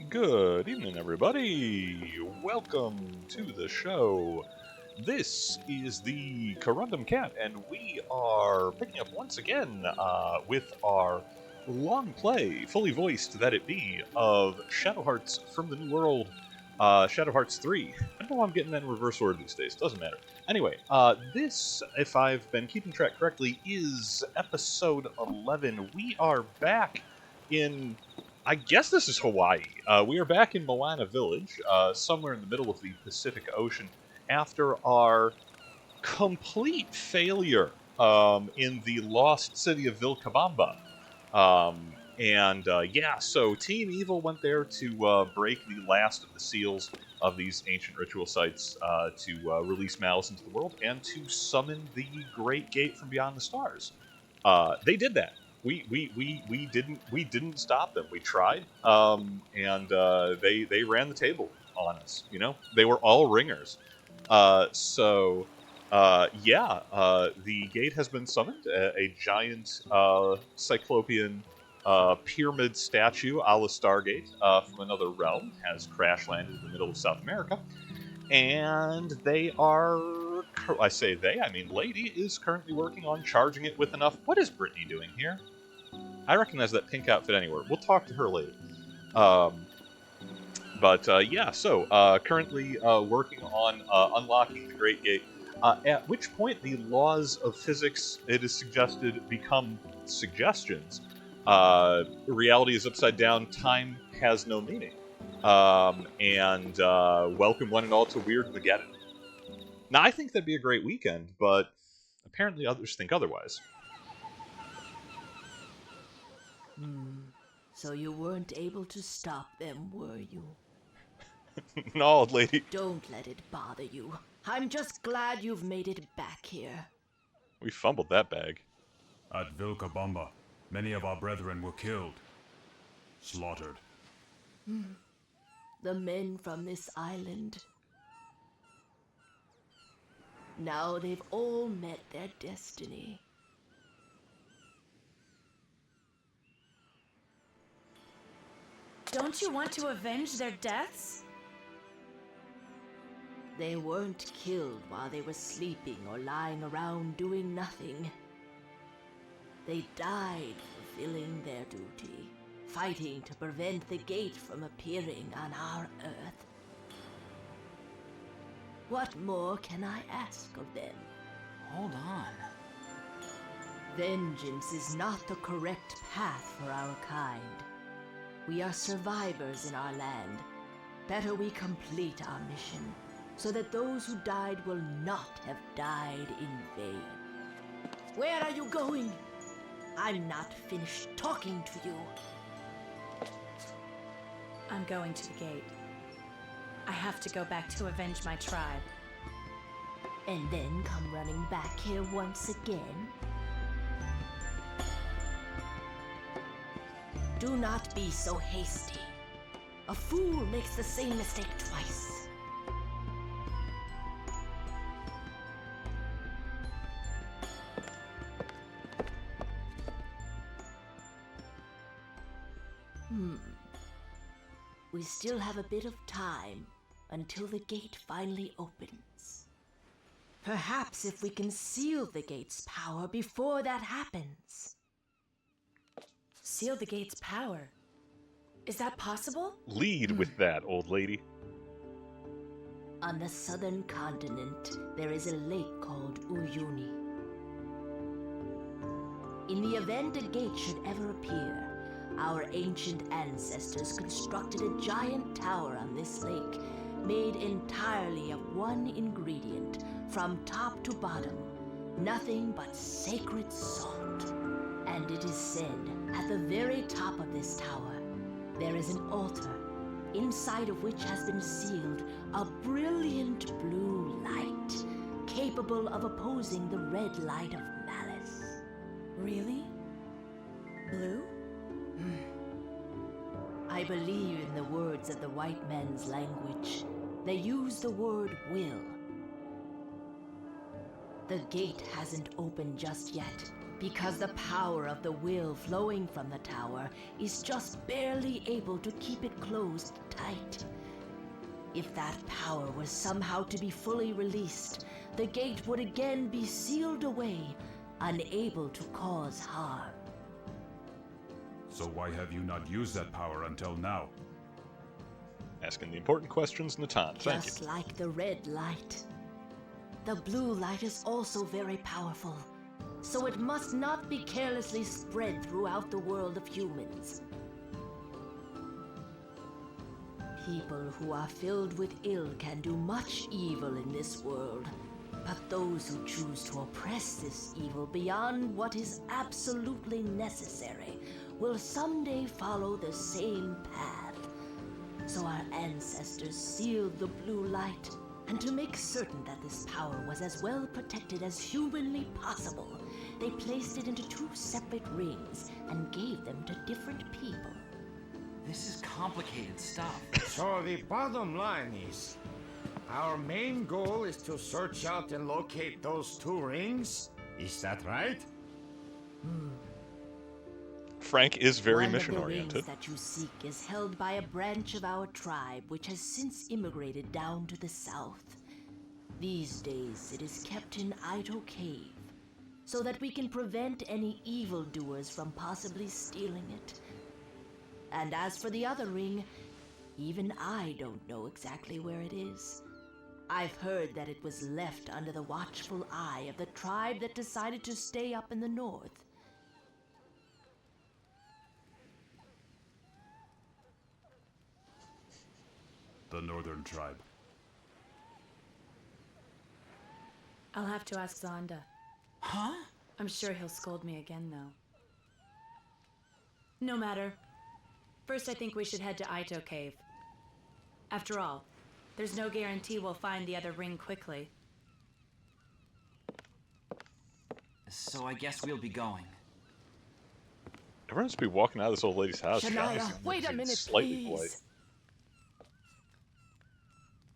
Good evening, everybody. Welcome to the show. This is the Corundum Cat, and we are picking up once again with our long play, fully voiced that it be, of Shadow Hearts from the New World, Shadow Hearts 3. I don't know why I'm getting that in reverse order these days, doesn't matter. Anyway, this, if I've been keeping track correctly, is episode 11. We are back in, I guess this is Hawaii. We are back in Moana Village, somewhere in the middle of the Pacific Ocean, after our complete failure in the lost city of Vilcabamba. So Team Evil went there to break the last of the seals of these ancient ritual sites to release Malice into the world and to summon the Great Gate from beyond the stars. They did that. We didn't stop them. We tried, they ran the table on us. You know, they were all ringers. The gate has been summoned. A giant cyclopean pyramid statue, a la Stargate, from another realm, has crash landed in the middle of South America, and they are. I say they, I mean Lady is currently working on charging it with enough. What is Brittany doing here? I recognize that pink outfit anywhere. We'll talk to her later. Currently working on unlocking the Great Gate, at which point the laws of physics, it is suggested, become suggestions. Reality is upside down, time has no meaning. Welcome one and all to Weird Mageddon. Now, I think that'd be a great weekend, but apparently others think otherwise. So you weren't able to stop them, were you? No, old lady. Don't let it bother you. I'm just glad you've made it back here. We fumbled that bag. At Vilcabamba, many of our brethren were killed. Slaughtered. The men from this island. Now they've all met their destiny. Don't you want to avenge their deaths? They weren't killed while they were sleeping or lying around doing nothing. They died fulfilling their duty, fighting to prevent the gate from appearing on our Earth. What more can I ask of them? Hold on. Vengeance is not the correct path for our kind. We are survivors in our land. Better we complete our mission, so that those who died will not have died in vain. Where are you going? I'm not finished talking to you. I'm going to the gate. I have to go back to avenge my tribe. And then come running back here once again? Do not be so hasty. A fool makes the same mistake twice. We still have a bit of time until the gate finally opens. Perhaps if we can seal the gate's power before that happens. Seal the gate's power. Is that possible? Lead with that, old lady. On the southern continent, there is a lake called Uyuni. In the event a gate should ever appear, our ancient ancestors constructed a giant tower on this lake, made entirely of one ingredient, from top to bottom, nothing but sacred salt. And it is said, at the very top of this tower, there is an altar, inside of which has been sealed a brilliant blue light, capable of opposing the red light of malice. Really? Blue? I believe in the words of the white man's language. They use the word will. The gate hasn't opened just yet, because the power of the will flowing from the tower is just barely able to keep it closed tight. If that power was somehow to be fully released, the gate would again be sealed away, unable to cause harm. So why have you not used that power until now? Asking the important questions, Natan. Thank you. Just like the red light. The blue light is also very powerful, so it must not be carelessly spread throughout the world of humans. People who are filled with ill can do much evil in this world, but those who choose to oppress this evil beyond what is absolutely necessary will someday follow the same path. So our ancestors sealed the blue light, and to make certain that this power was as well protected as humanly possible, they placed it into 2 separate rings and gave them to different people. This is complicated stuff. So the bottom line is, our main goal is to search out and locate those 2 rings? Is that right? Frank is very One mission-oriented. of the rings that you seek is held by a branch of our tribe which has since immigrated down to the south. These days it is kept in Aito Cave, so that we can prevent any evildoers from possibly stealing it. And as for the other ring, even I don't know exactly where it is. I've heard that it was left under the watchful eye of the tribe that decided to stay up in the north. The Northern Tribe. I'll have to ask Zonda. Huh? I'm sure he'll scold me again, though. No matter. First, I think we should head to Aito Cave. After all, there's no guarantee we'll find the other ring quickly. So I guess we'll be going. Everyone's be walking out of this old lady's house. Shania, guys. wait a minute, Slightly please. polite.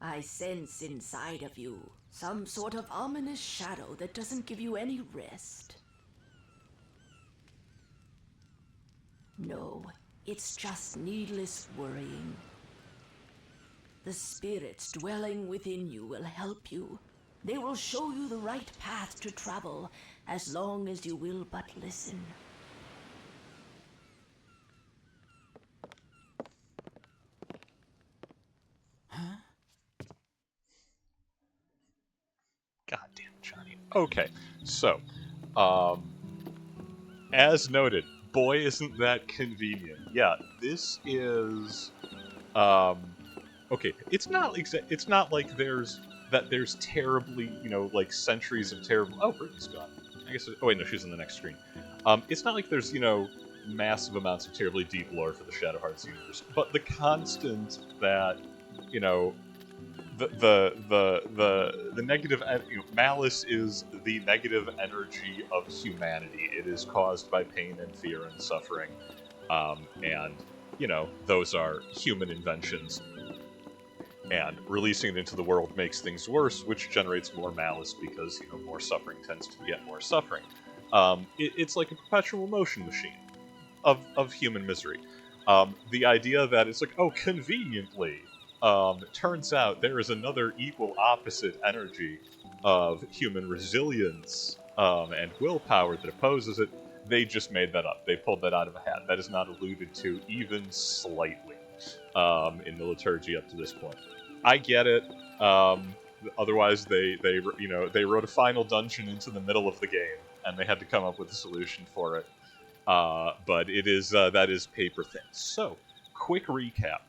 I sense inside of you some sort of ominous shadow that doesn't give you any rest. No, it's just needless worrying. The spirits dwelling within you will help you. They will show you the right path to travel, as long as you will but listen. Goddamn Johnny. Okay, so, as noted, boy, isn't that convenient. Yeah, this is, okay, it's not like there's terribly, like centuries of terrible. Oh, Brittany's gone. I guess. Oh wait, no, she's on the next screen. It's not like there's massive amounts of terribly deep lore for the Shadow Hearts universe, but the constant that the negative, malice is the negative energy of humanity. It is caused by pain and fear and suffering, and those are human inventions. And releasing it into the world makes things worse, which generates more malice because more suffering tends to beget more suffering. It's like a perpetual motion machine of human misery. The idea that it's like, oh, conveniently. Turns out there is another equal opposite energy of human resilience and willpower that opposes it. They just made that up. They pulled that out of a hat. That is not alluded to even slightly in the liturgy up to this point. I get it. Otherwise, they wrote a final dungeon into the middle of the game, and they had to come up with a solution for it. But it is that is paper thin. So, quick recap.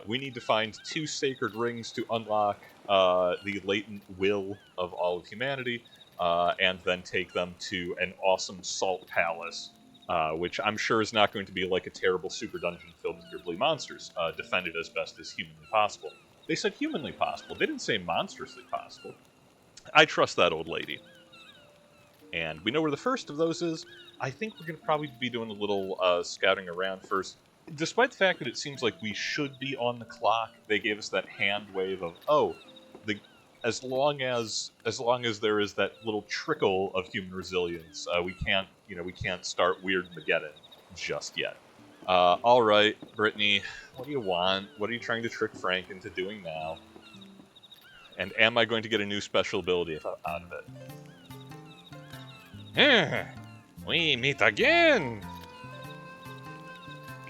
We need to find 2 sacred rings to unlock the latent will of all of humanity, and then take them to an awesome salt palace, which I'm sure is not going to be like a terrible super dungeon filled with gribbly monsters, defended as best as humanly possible. They said humanly possible. They didn't say monstrously possible. I trust that old lady. And we know where the first of those is. I think we're going to probably be doing a little scouting around first. Despite the fact that it seems like we should be on the clock, they gave us that hand wave of, oh, as long as there is that little trickle of human resilience, we can't start Weird Mageddon just yet. All right, Brittany, what do you want? What are you trying to trick Frank into doing now? And am I going to get a new special ability out of it? We meet again.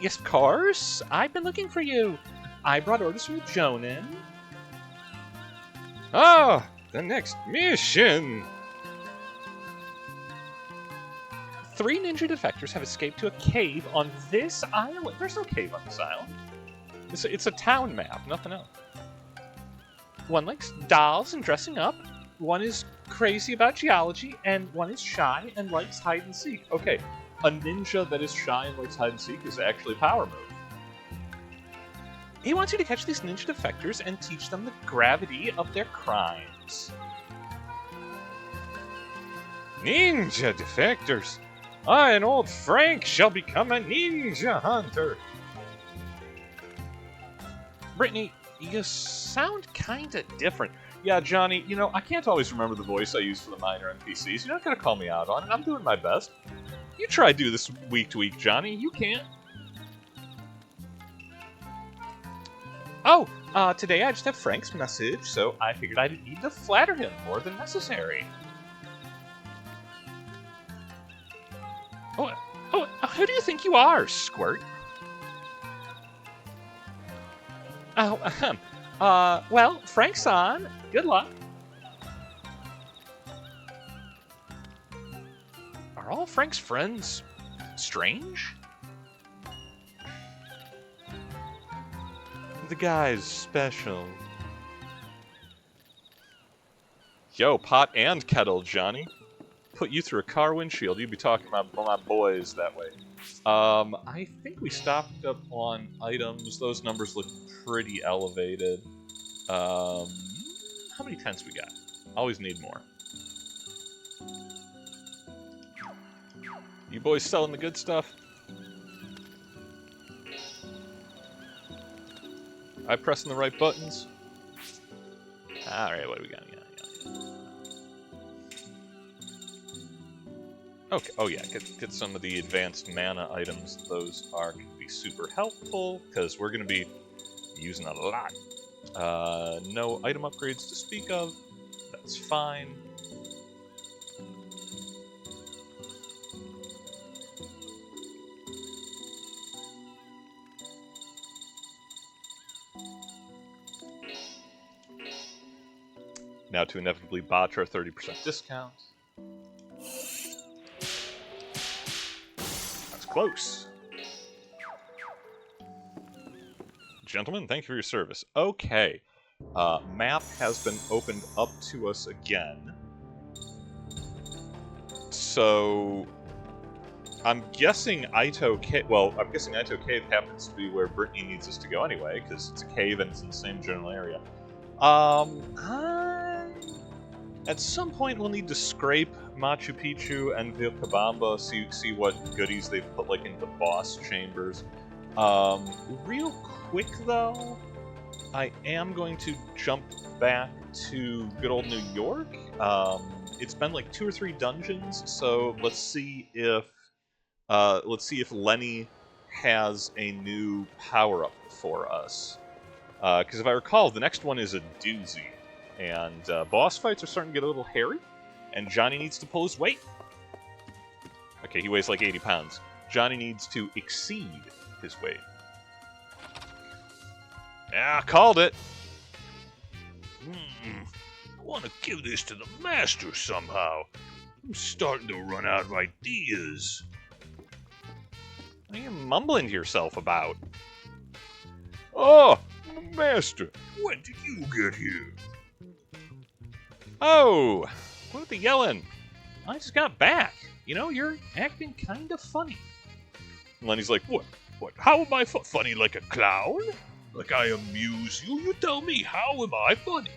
Yes, of course. I've been looking for you. I brought orders from Jonan. Ah, the next mission! 3 ninja defectors have escaped to a cave on this island. There's no cave on this island. It's a town map, nothing else. One likes dolls and dressing up. One is crazy about geology, and one is shy and likes hide and seek. Okay, a ninja that is shy and likes hide and seek is actually a power move. He wants you to catch these ninja defectors and teach them the gravity of their crimes. Ninja defectors! I and old Frank shall become a ninja hunter! Brittany, you sound kinda different. Yeah, Johnny, you know, I can't always remember the voice I use for the minor NPCs. You're not gonna call me out on it. I'm doing my best. You try to do this week to week, Johnny. You can't. Oh, today I just have Frank's message, so I figured I didn't need to flatter him more than necessary. Oh, who do you think you are, Squirt? Oh, well, Frank's on. Good luck. Are all Frank's friends strange? The guy's special. Yo, pot and kettle, Johnny. Put you through a car windshield. You'd be talking about my boys that way. I think we stocked up on items. Those numbers look pretty elevated. How many tents we got? Always need more. You boys selling the good stuff? I pressing the right buttons? Alright, what do we got? Okay, oh yeah, get some of the advanced mana items. Those are going to be super helpful, because we're going to be using a lot. No item upgrades to speak of. That's fine. Now to inevitably botch our 30% discount. That's close. Gentlemen, thank you for your service. Okay. Map has been opened up to us again. So I'm guessing Aito Cave. Well, I'm guessing Aito Cave happens to be where Brittany needs us to go anyway, because it's a cave and it's in the same general area. At some point we'll need to scrape Machu Picchu and Vilcabamba, see what goodies they've put like in the boss chambers. Real quick though, I am going to jump back to good old New York. It's been like 2 or 3 dungeons, so let's see if Lenny has a new power-up for us. Because if I recall, the next one is a doozy. And boss fights are starting to get a little hairy, and Johnny needs to pull his weight. Okay, he weighs like 80 pounds. Johnny needs to exceed his weight. Yeah, called it! I want to give this to the master somehow. I'm starting to run out of ideas. What are you mumbling to yourself about? Oh, master, when did you get here? Oh, what with the yelling? I just got back. You know, you're acting kind of funny. And Lenny's like, What? How am I funny, like a clown? Like I amuse you? You tell me, how am I funny?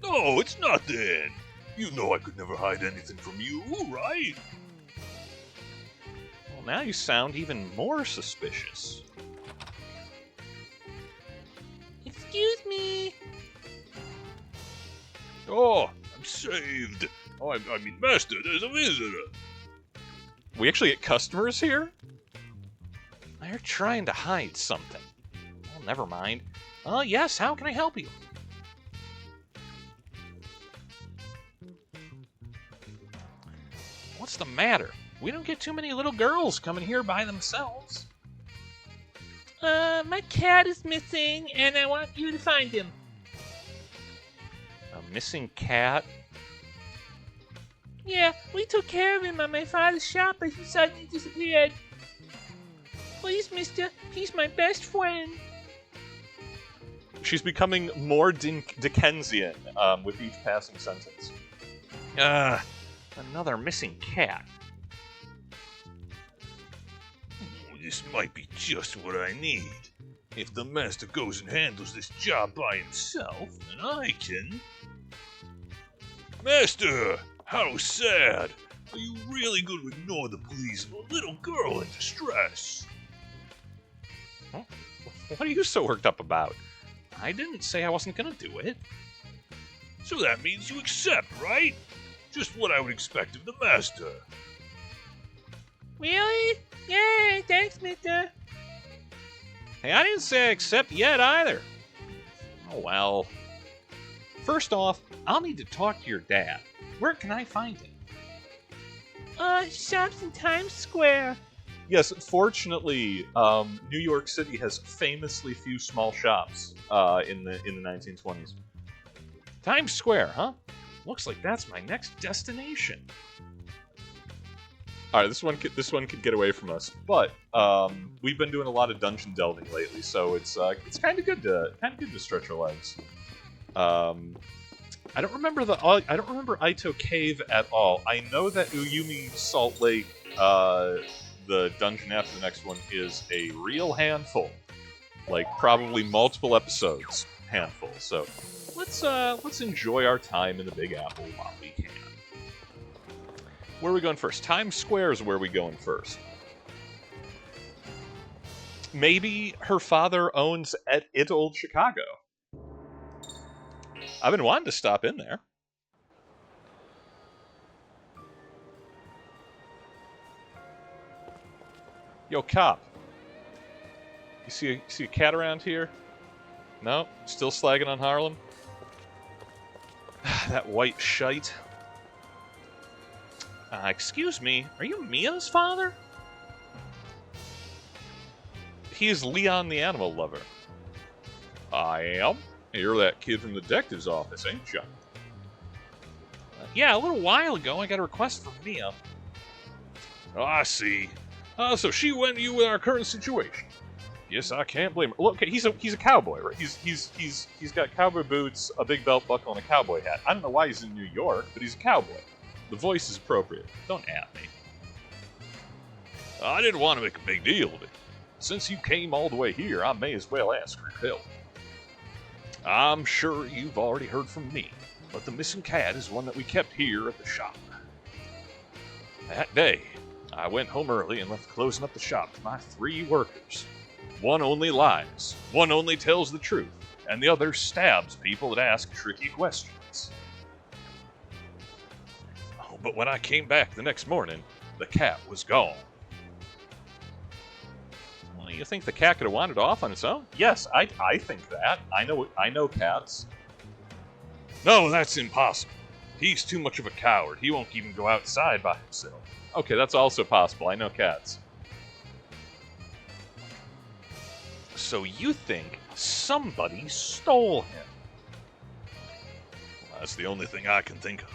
No, it's nothing. You know I could never hide anything from you, right? well, now you sound even more suspicious. Excuse me. Oh, I'm saved. Oh, I mean, Master, there's a visitor. We actually get customers here? They're trying to hide something. Well, never mind. Yes, how can I help you? What's the matter? We don't get too many little girls coming here by themselves. My cat is missing, and I want you to find him. A missing cat? Yeah, we took care of him at my father's shop, but he suddenly disappeared. Please, mister, he's my best friend. She's becoming more Dickensian with each passing sentence. Another missing cat. This might be just what I need. If the Master goes and handles this job by himself, then I can... Master! How sad! Are you really going to ignore the pleas of a little girl in distress? Huh? What are you so worked up about? I didn't say I wasn't gonna do it. So that means you accept, right? Just what I would expect of the Master. Really? Yay, thanks, mister. Hey, I didn't say I accept yet either. Oh well. First off, I'll need to talk to your dad. Where can I find him? Shops in Times Square. Yes, fortunately, New York City has famously few small shops in the 1920s. Times Square, huh? Looks like that's my next destination. All right, this one could get away from us, but we've been doing a lot of dungeon delving lately, so it's kind of good to stretch our legs. I don't remember Aito Cave at all. I know that Uyumi Salt Lake, the dungeon after the next one, is a real handful, like probably multiple episodes handful. So let's enjoy our time in the Big Apple while we can. Where are we going first? Times Square is where we going first. Maybe her father owns It Old Chicago. I've been wanting to stop in there. Yo, cop. You see a cat around here? No? Still slagging on Harlem? That white shite. Excuse me, are you Mia's father? He is Leon the Animal Lover. I am? You're that kid from the detective's office, ain't you? Yeah, a little while ago I got a request from Mia. Oh, I see. So she went to you with our current situation. Yes, I can't blame her. Look, okay, he's a cowboy, right? He's got cowboy boots, a big belt buckle, and a cowboy hat. I don't know why he's in New York, but he's a cowboy. The voice is appropriate. Don't at me. I didn't want to make a big deal of it. Since you came all the way here, I may as well ask for your help. I'm sure you've already heard from me, but the missing cat is one that we kept here at the shop. That day, I went home early and left closing up the shop to my 3 workers. One only lies, one only tells the truth, and the other stabs people that ask tricky questions. Oh, but when I came back the next morning, the cat was gone. Well, you think the cat could have wandered off on its own? Yes, I think that. I know cats. No, that's impossible. He's too much of a coward. He won't even go outside by himself. Okay, that's also possible. I know cats. So you think somebody stole him? Well, that's the only thing I can think of.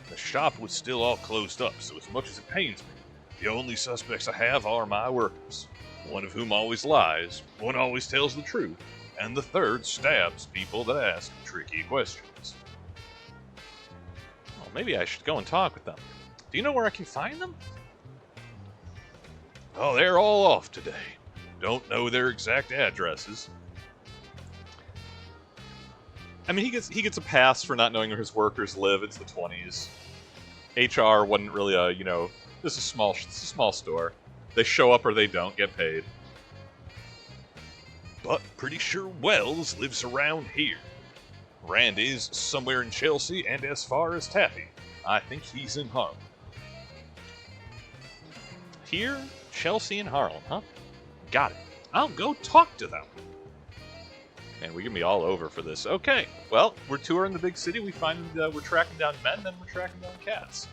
The shop was still all closed up, so as much as it pains me, the only suspects I have are my workers. One of whom always lies, one always tells the truth, and the third stabs people that ask tricky questions. Well, maybe I should go and talk with them. Do you know where I can find them? Oh, they're all off today. Don't know their exact addresses. I mean, he gets a pass for not knowing where his workers live. It's the 20s. HR wasn't really this is a small store. They show up or they don't get paid. But pretty sure Wells lives around here. Randy's somewhere in Chelsea, and as far as Taffy, I think he's in Harlem. Here, Chelsea and Harlem, huh? Got it. I'll go talk to them. Man, we can be all over for this. Okay, well, we're touring the big city. We find we're tracking down men, then we're tracking down cats.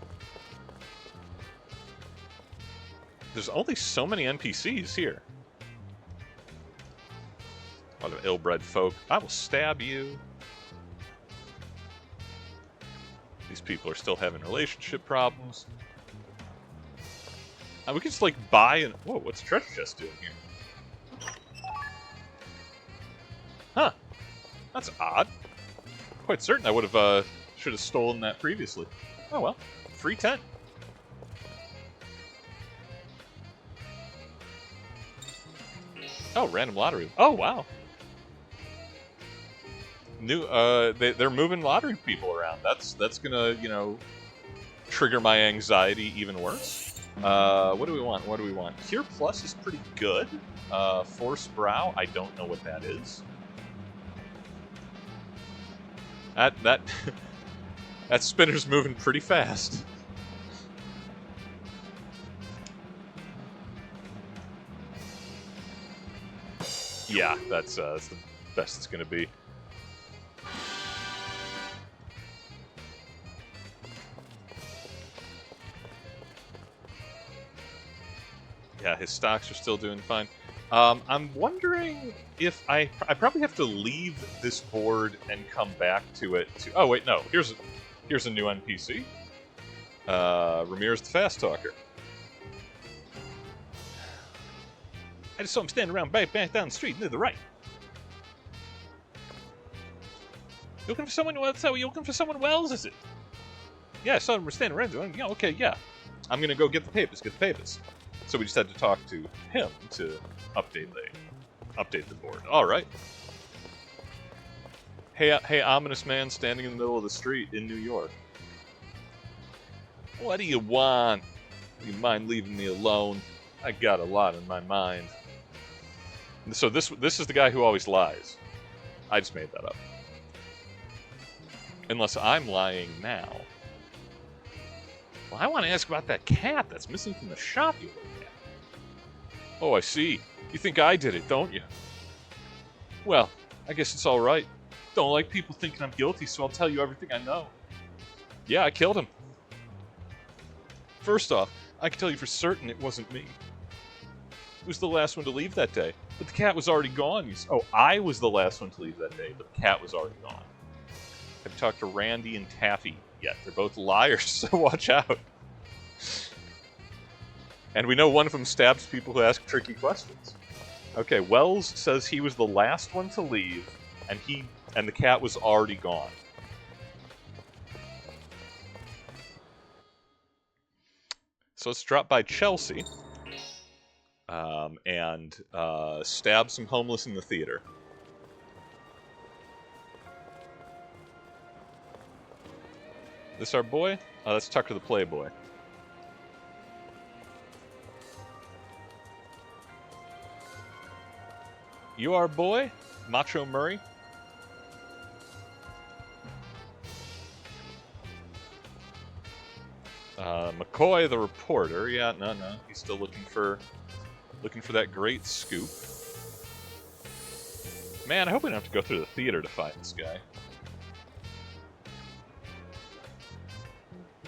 There's only so many NPCs here. A lot of ill-bred folk. I will stab you. These people are still having relationship problems. We can just, like, buy and... Whoa, what's the treasure chest doing here? Huh. That's odd. Quite certain I would have, should have stolen that previously. Oh well. Free 10. Oh, random lottery. Oh, wow. New, they're moving lottery people around. That's gonna, you know, trigger my anxiety even worse. What do we want? What do we want? Cure Plus is pretty good. Force Brow, I don't know what that is. That spinner's moving pretty fast. Yeah, that's the best it's gonna be. Yeah, his stocks are still doing fine. I'm wondering if I probably have to leave this board and come back to it. Oh wait, no. Here's a new NPC. Ramirez the Fast Talker. I just saw him standing around back down the street near the right. You looking for someone? You looking for someone Wells? Is it? Yeah, I saw him standing around. Yeah, okay, yeah. I'm gonna go get the papers. Get the papers. So we just had to talk to him to update the board. All right. Hey, ominous man standing in the middle of the street in New York. What do you want? Do you mind leaving me alone? I got a lot in my mind. So this is the guy who always lies. I just made that up. Unless I'm lying now. Well, I want to ask about that cat that's missing from the shop you looked at. Oh, I see. You think I did it, don't you? Well, I guess it's all right. Don't like people thinking I'm guilty, so I'll tell you everything I know. Yeah, I killed him. First off, I can tell you for certain it wasn't me. It was the last one to leave that day, but the cat was already gone. Oh, I was the last one to leave that day, but the cat was already gone. I've talked to Randy and Taffy yet. They're both liars, so watch out. And we know one of them stabs people who ask tricky questions. Okay, Wells says he was the last one to leave, and the cat was already gone. So let's drop by Chelsea and stab some homeless in the theater. This our boy? That's Tucker the Playboy. You our boy? Macho Murray? McCoy the reporter. Yeah, no. He's still looking for that great scoop. Man, I hope we don't have to go through the theater to find this guy.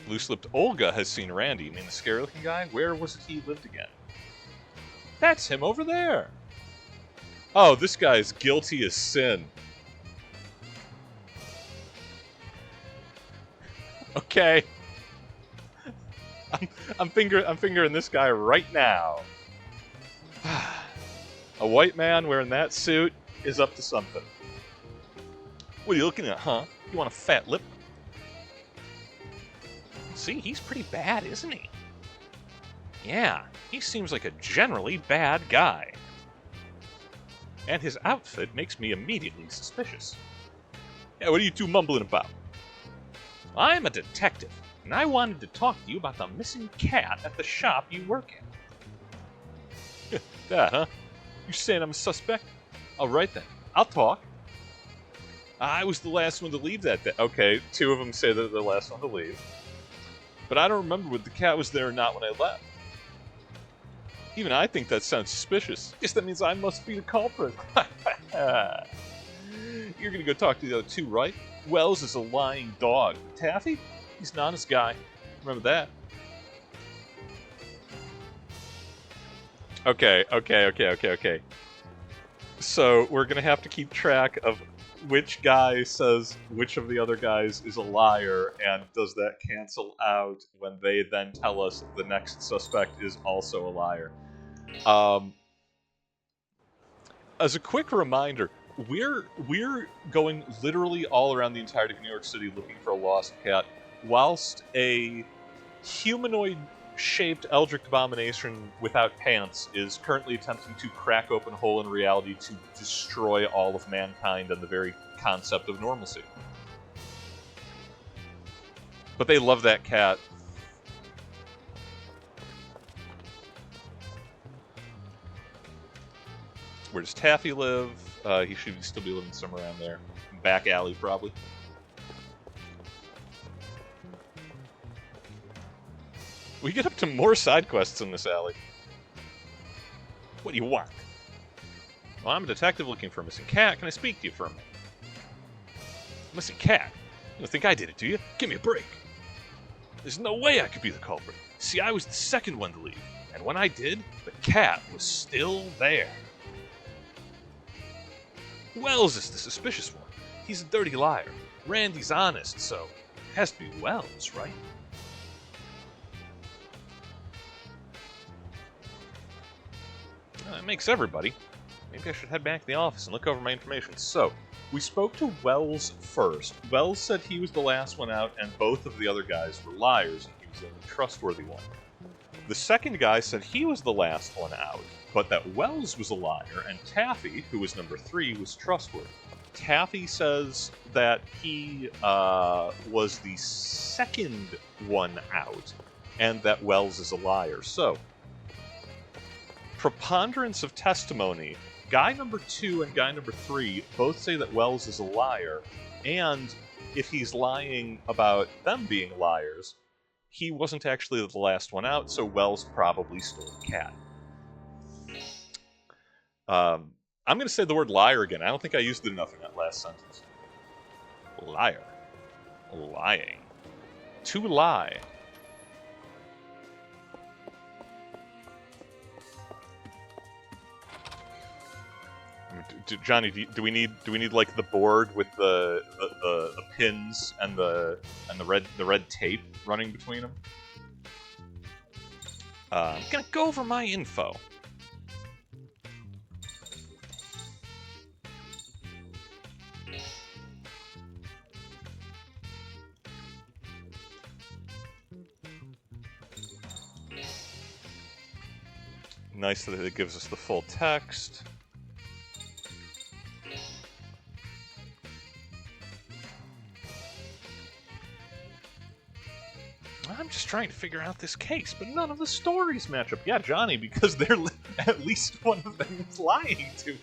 Loose-lipped Olga has seen Randy. You mean the scary-looking guy? Where was it he lived again? That's him over there! Oh, this guy's guilty as sin. Okay. I'm fingering this guy right now. A white man wearing that suit is up to something. What are you looking at, huh? You want a fat lip? See, he's pretty bad, isn't he? Yeah, he seems like a generally bad guy. And his outfit makes me immediately suspicious. Yeah, what are you two mumbling about? I'm a detective, and I wanted to talk to you about the missing cat at the shop you work at. That, huh? You saying I'm a suspect? All right then, I'll talk. I was the last one to leave that day. Okay, 2 of them say they're the last one to leave. But I don't remember whether the cat was there or not when I left. Even I think that sounds suspicious. Guess that means I must be the culprit. You're gonna go talk to the other 2, right? Wells is a lying dog. Taffy? He's an honest guy. Remember that. Okay. So, we're gonna have to keep track of which guy says which of the other guys is a liar, and does that cancel out when they then tell us the next suspect is also a liar. As a quick reminder, we're going literally all around the entirety of New York City looking for a lost cat, whilst a humanoid-shaped Eldritch abomination without pants is currently attempting to crack open a hole in reality to destroy all of mankind and the very concept of normalcy. But they love that cat. Where does Taffy live? He should still be living somewhere around there. Back alley, probably. We get up to more side quests in this alley. What do you want? Well, I'm a detective looking for a missing cat. Can I speak to you for a minute? Missing cat? You don't think I did it, do you? Give me a break. There's no way I could be the culprit. See, I was the second one to leave. And when I did, the cat was still there. Wells is the suspicious one. He's a dirty liar. Randy's honest, so it has to be Wells, right? That makes everybody. Maybe I should head back to the office and look over my information. So, we spoke to Wells first. Wells said he was the last one out, and both of the other guys were liars, and he was the only trustworthy one. The second guy said he was the last one out, but that Wells was a liar, and Taffy, who was number 3, was trustworthy. Taffy says that he was the second one out, and that Wells is a liar. So, preponderance of testimony, guy number 2 and guy number 3 both say that Wells is a liar, and if he's lying about them being liars, he wasn't actually the last one out, so Wells probably stole the cat. I'm going to say the word liar again. I don't think I used it enough in that last sentence. Liar. Lying. To lie. Johnny, do we need like the board with the pins and the red tape running between them? I'm gonna go over my info. Nice that it gives us the full text. I'm just trying to figure out this case, but none of the stories match up. Yeah, Johnny, because they're at least one of them is lying to you.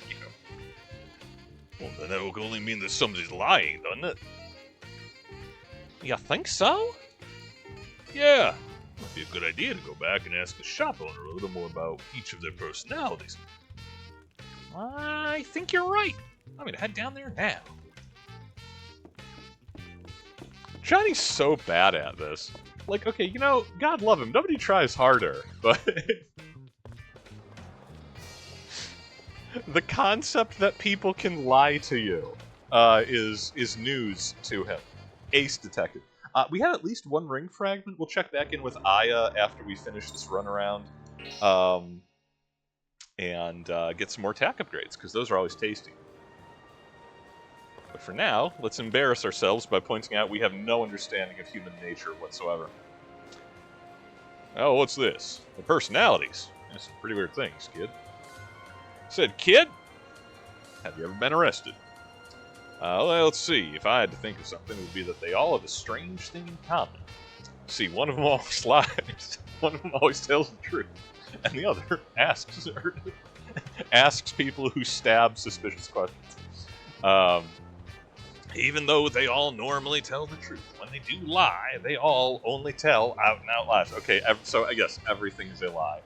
Well, then that will only mean that somebody's lying, doesn't it? You think so? Yeah. Might be a good idea to go back and ask the shop owner a little more about each of their personalities. I think you're right. I'm gonna head down there now. Johnny's so bad at this. Like, okay, you know, God love him. Nobody tries harder, but the concept that people can lie to you is news to him. Ace detective. We have at least one ring fragment. We'll check back in with Aya after we finish this runaround, and get some more tack upgrades, because those are always tasty. But for now, let's embarrass ourselves by pointing out we have no understanding of human nature whatsoever. Oh, what's this? The personalities. That's some pretty weird things, kid. Said, kid? Have you ever been arrested? Well, let's see. If I had to think of something, it would be that they all have a strange thing in common. See, one of them always lies, one of them always tells the truth, and the other asks people who stab suspicious questions. Even though they all normally tell the truth. When they do lie, they all only tell out-and-out lies. Okay, so I guess everything is a lie.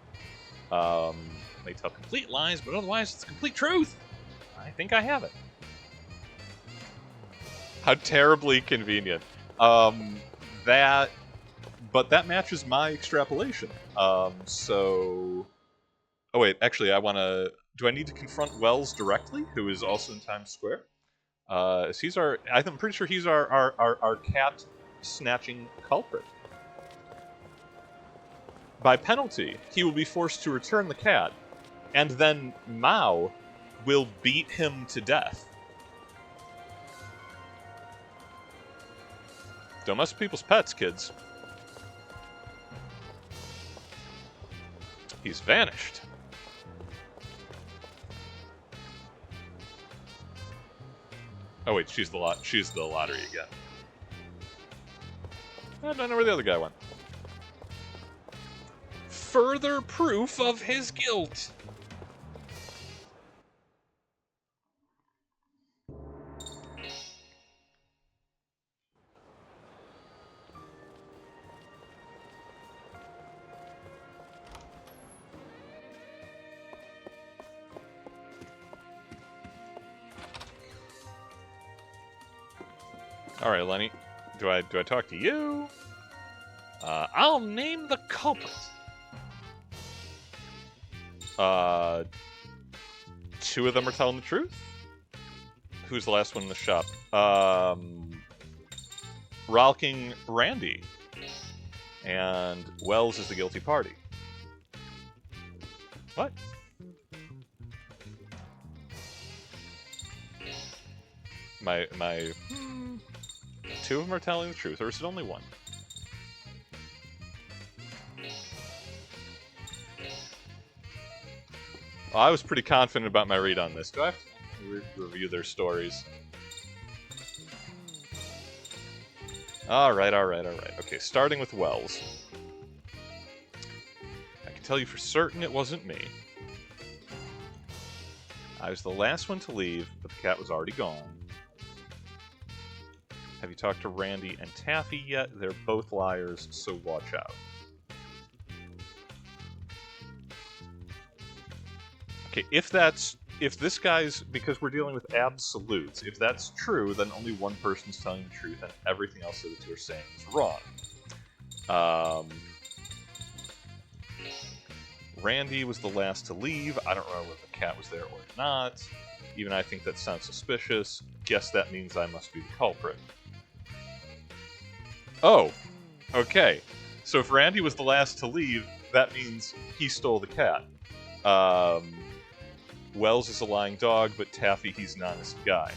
They tell complete lies, but otherwise it's complete truth. I think I have it. How terribly convenient. But that matches my extrapolation. So... Oh wait, actually I wanna... Do I need to confront Wells directly, who is also in Times Square? He's our... I'm pretty sure he's our cat-snatching culprit. By penalty, he will be forced to return the cat, and then Mao will beat him to death. Don't mess with people's pets, kids. He's vanished. Oh wait, she's the lottery again. I don't know where the other guy went. Further proof of his guilt. All right, Lenny. Do I talk to you? I'll name the culprit. Two of them are telling the truth. Who's the last one in the shop? Rolking Randy. And Wells is the guilty party. What? My two of them are telling the truth, or is it only one? Well, I was pretty confident about my read on this. Do I have to review their stories? Alright. Okay, starting with Wells. I can tell you for certain it wasn't me. I was the last one to leave, but the cat was already gone. Have you talked to Randy and Taffy yet? They're both liars, so watch out. Okay, if this guy's, because we're dealing with absolutes, if that's true, then only one person's telling the truth and everything else that the two are saying is wrong. Randy was the last to leave. I don't remember if the cat was there or not. Even I think that sounds suspicious. Guess that means I must be the culprit. Oh, okay. So if Randy was the last to leave, that means he stole the cat. Wells is a lying dog, but Taffy, he's an honest guy.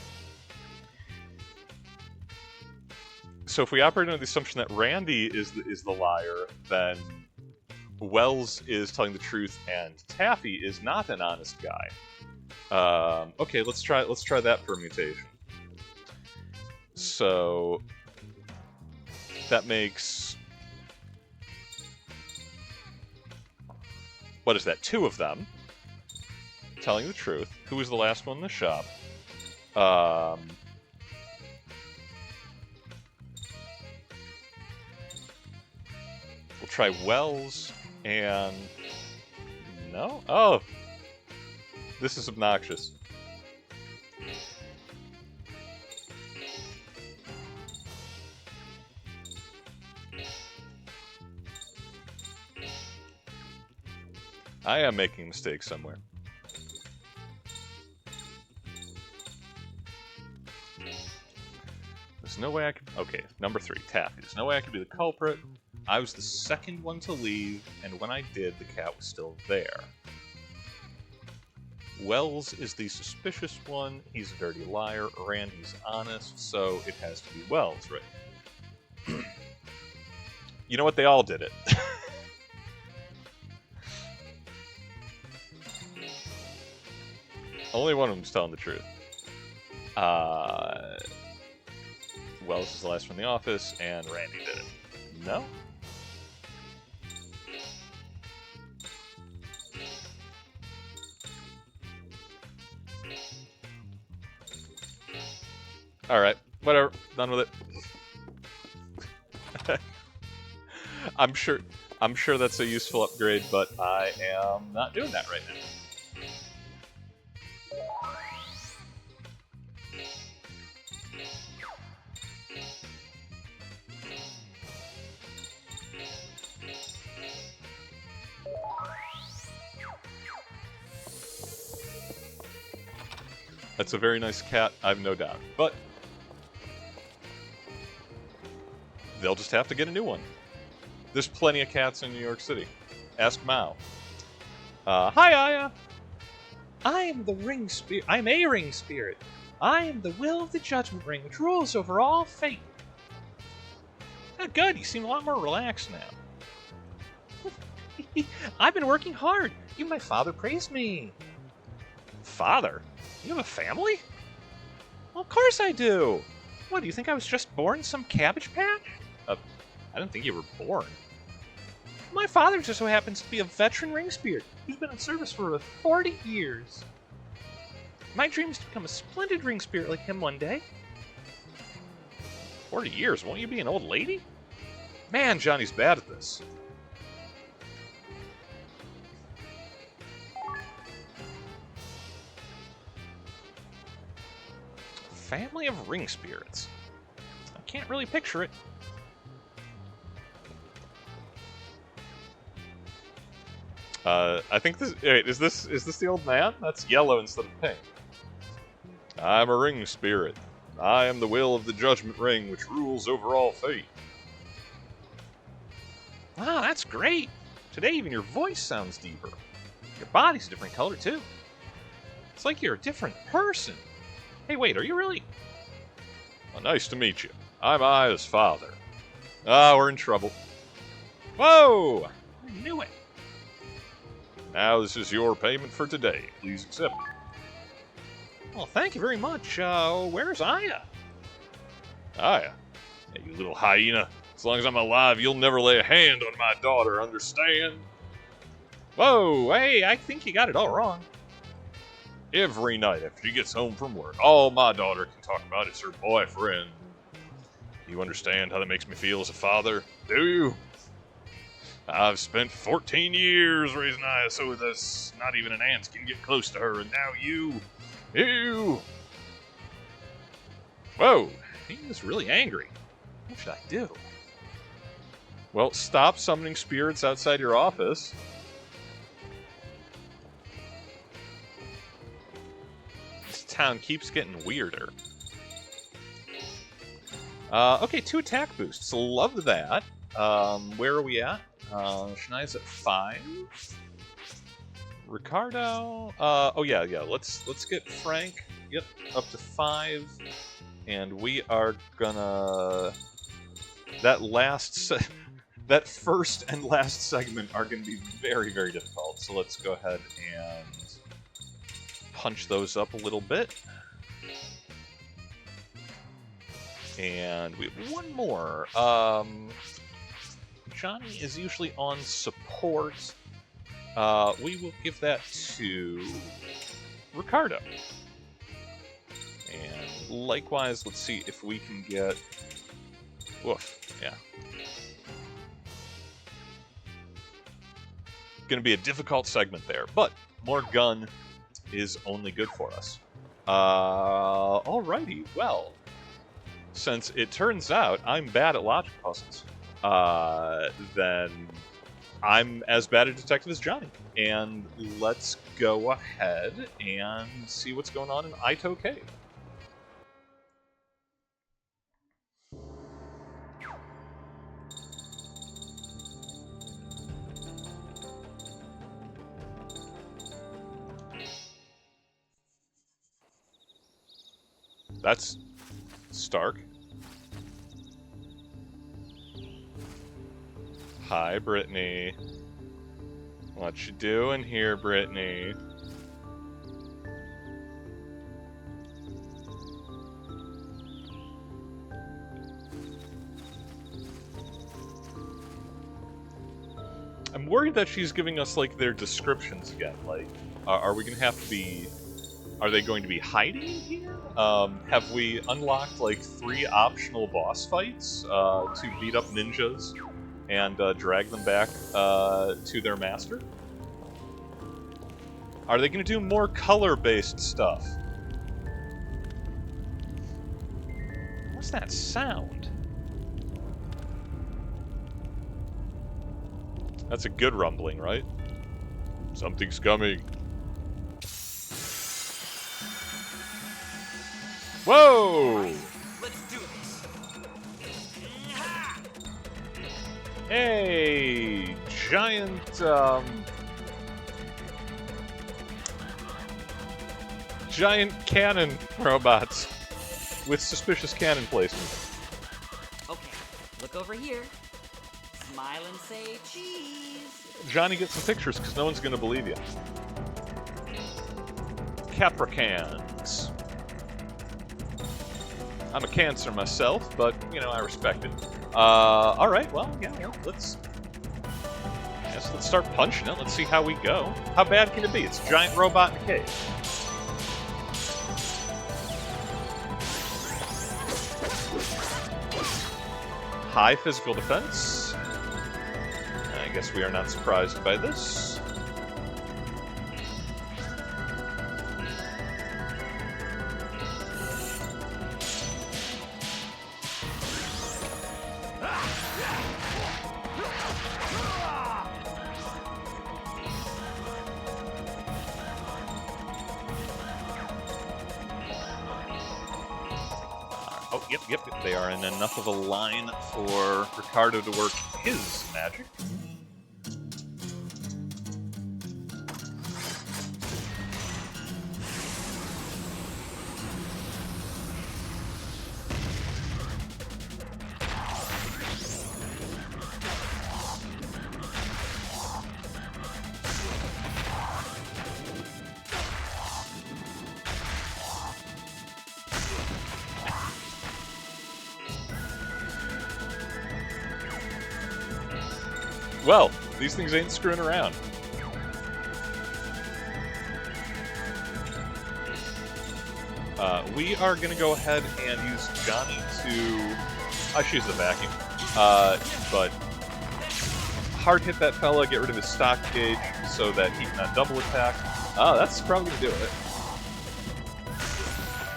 So if we operate under the assumption that Randy is the liar, then Wells is telling the truth, and Taffy is not an honest guy. Okay, let's try that permutation. So that makes, what is that? Two of them telling the truth. Who was the last one in the shop? We'll try Wells and... No? Oh! This is obnoxious. I am making a mistake somewhere. There's no way I could... Okay, number 3, Taffy. There's no way I could be the culprit. I was the second one to leave, and when I did, the cat was still there. Wells is the suspicious one. He's a dirty liar. Randy's honest, so it has to be Wells, right? You know what? They all did it. Only one of them's telling the truth. Wells is the last one in the office, and Randy did it. No? Alright, Whatever. Done with it. I'm sure that's a useful upgrade, but I am not doing that right now. That's a very nice cat, I've no doubt. But they'll just have to get a new one. There's plenty of cats in New York City. Ask Mao. Hi, Aya. I am the ring spirit. I am a ring spirit. I am the will of the judgment ring, which rules over all fate. Oh, good. You seem a lot more relaxed now. I've been working hard. Even my father praised me. Father? You have a family? Well, of course I do. What, do you think I was just born in some cabbage patch? I didn't think you were born. My father just so happens to be a veteran ring spirit who's been in service for over 40 years. My dream is to become a splendid ring spirit like him one day. 40 years? Won't you be an old lady? Man, Johnny's bad at this. Family of ring spirits. I can't really picture it. I think this. Wait, is this the old man? That's yellow instead of pink. I'm a ring spirit. I am the will of the judgment ring, which rules over all fate. Wow, that's great. Today, even your voice sounds deeper. Your body's a different color too. It's like you're a different person. Hey, wait, are you really? Well, nice to meet you. I'm Aya's father. Ah, we're in trouble. Whoa! I knew it. Now this is your payment for today. Please accept it. Well, thank you very much. Where's Aya? Aya? Hey, you little hyena. As long as I'm alive, you'll never lay a hand on my daughter, understand? Whoa, hey, I think you got it all wrong. Every night after she gets home from work, all my daughter can talk about is her boyfriend. You understand how that makes me feel as a father, do you? I've spent 14 years raising Aya so that not even an ant can get close to her, and now you... Whoa, he is really angry. What should I do? Well, stop summoning spirits outside your office. This town keeps getting weirder. Okay, 2 attack boosts. Love that. Where are we at? Shania's at 5. Ricardo. Oh yeah. Let's get Frank. Yep, up to 5, and we are gonna. That first and last segment are going to be very, very difficult. So let's go ahead and punch those up a little bit. And we have one more. Johnny is usually on support. We will give that to Ricardo. And likewise, let's see if we can get... Woof, yeah. Going to be a difficult segment there, but more gun is only good for us. Alrighty, well, since it turns out I'm bad at logic puzzles, then I'm as bad a detective as Johnny. And let's go ahead and see what's going on in Aito Cave. That's Stark. Hi, Brittany. What you doing here, Brittany? I'm worried that she's giving us, like, their descriptions again. Like, are we gonna have to be Are they going to be hiding here? Have we unlocked like 3 optional boss fights to beat up ninjas and drag them back to their master? Are they going to do more color-based stuff? What's that sound? That's a good rumbling, right? Something's coming. Whoa! Let's do this. Hey, giant, giant cannon robots with suspicious cannon placement. Okay, look over here. Smile and say cheese. Johnny, get some pictures, because no one's going to believe you. Capricans. I'm a Cancer myself, but, you know, I respect it. Alright, well, yeah, let's start punching it. Let's see how we go. How bad can it be? It's a giant robot in a cave. High physical defense. I guess we are not surprised by this. Oh, yep. They are in enough of a line for Ricardo to work his magic. Well, these things ain't screwing around. We are going to go ahead and use Johnny to... I should use the vacuum. But hard hit that fella, get rid of his stock gauge so that he cannot double attack. Oh, that's probably going to do it.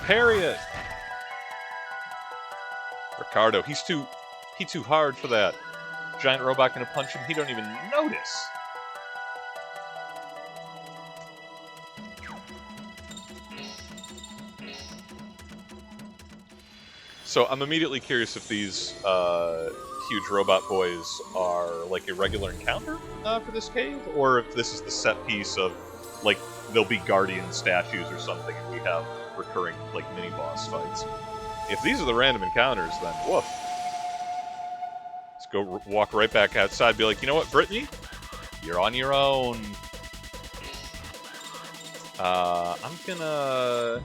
Parry it! Ricardo, he's too hard for that. Giant robot gonna punch him, he don't even notice. So I'm immediately curious if these huge robot boys are like a regular encounter for this cave, or if this is the set piece of, like, there'll be guardian statues or something and we have recurring, like, mini-boss fights. If these are the random encounters, then woof. Go walk right back outside, be like, you know what, Brittany? You're on your own. I'm gonna...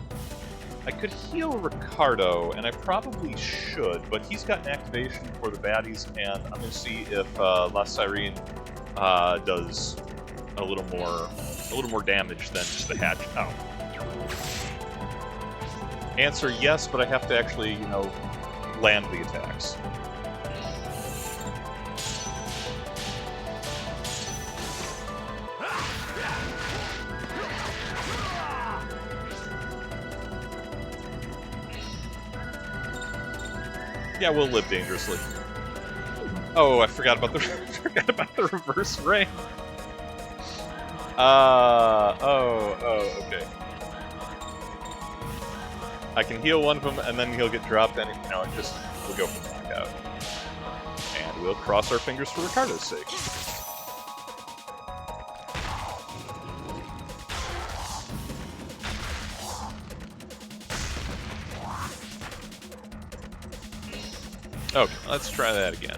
I could heal Ricardo, and I probably should, but he's got an activation for the baddies, and I'm gonna see if La Sirene does a little more damage than just the hatch. Oh. Answer yes, but I have to actually, you know, land the attacks. Yeah, we'll live dangerously. Oh, I forgot about the reverse ring. Oh, okay. I can heal one of them, and then he'll get dropped, and you know, we'll go for the knockout. And we'll cross our fingers for Ricardo's sake. Okay, let's try that again.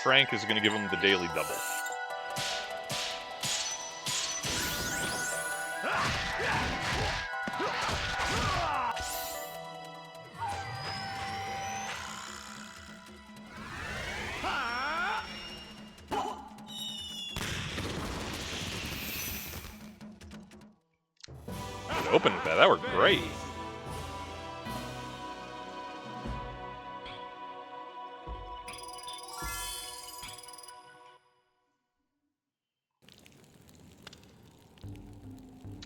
Frank is going to give him the daily double. Open with that. That worked great.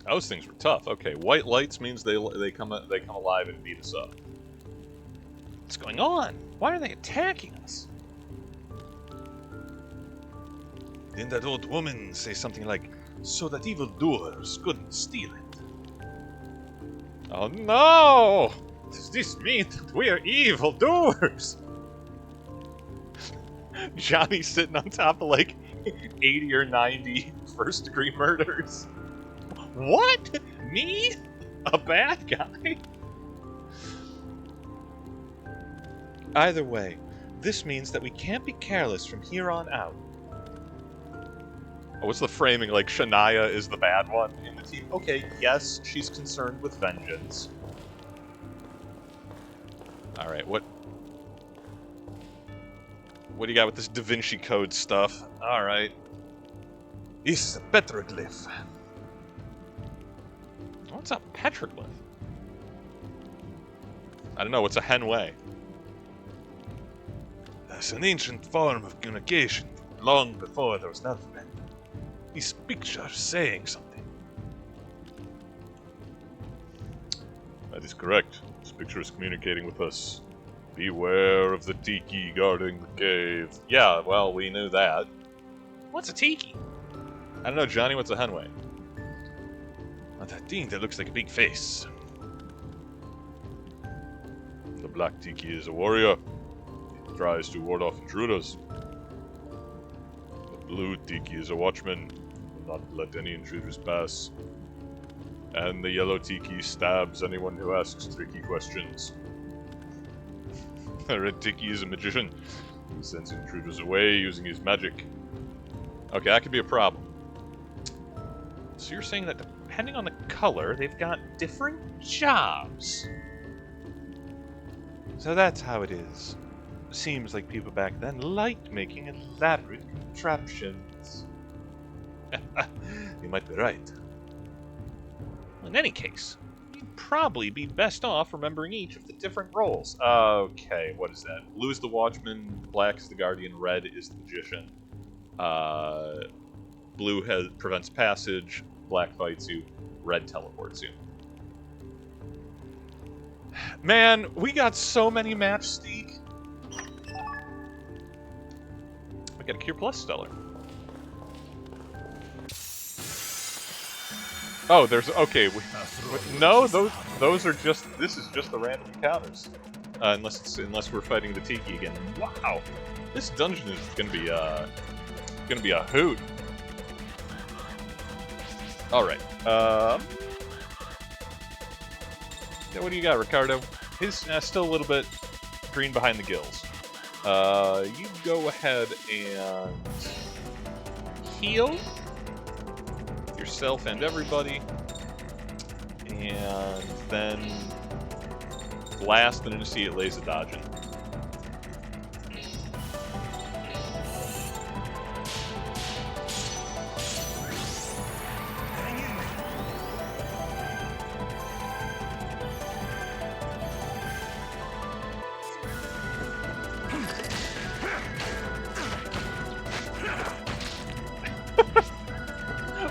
Those things were tough. Okay, white lights means they come alive and beat us up. What's going on? Why are they attacking us? Didn't that old woman say something like, "So that evildoers couldn't steal it"? Oh no! Does this mean that we're evildoers? Johnny's sitting on top of like 80 or 90 first-degree murders. What? Me? A bad guy? Either way, this means that we can't be careless from here on out. Oh, what's the framing? Like, Shania is the bad one in the team? Okay, yes, she's concerned with vengeance. Alright, what do you got with this Da Vinci Code stuff? Alright. This is a petroglyph. What's a petroglyph? I don't know, what's a henway? That's an ancient form of communication, long before there was an alphabet. These pictures are saying something. That is correct. This picture is communicating with us. Beware of the tiki guarding the cave. Yeah, well, we knew that. What's a tiki? I don't know, Johnny, what's a henway? Not that thing that looks like a big face. The black tiki is a warrior. It tries to ward off intruders. The blue tiki is a watchman. Will not let any intruders pass. And the yellow tiki stabs anyone who asks tricky questions. The red tiki is a magician. He sends intruders away using his magic. Okay, that could be a problem. So you're saying that depending on the color, they've got different jobs. So that's how it is. Seems like people back then liked making elaborate contraptions. You might be right. In any case, you'd probably be best off remembering each of the different roles. Okay, what is that? Blue is the watchman, black is the guardian, red is the magician. Blue prevents passage, black fights you, red teleports you. Man, we got so many matchstick. We got a Cure Plus Stellar. Oh, there's okay. No, those are just. This is just the random encounters, unless we're fighting the Tiki again. Wow, this dungeon is gonna be a hoot. All right. Yeah, what do you got, Ricardo? His still a little bit green behind the gills. You go ahead and heal yourself and everybody, and then blast and initiate laser dodging.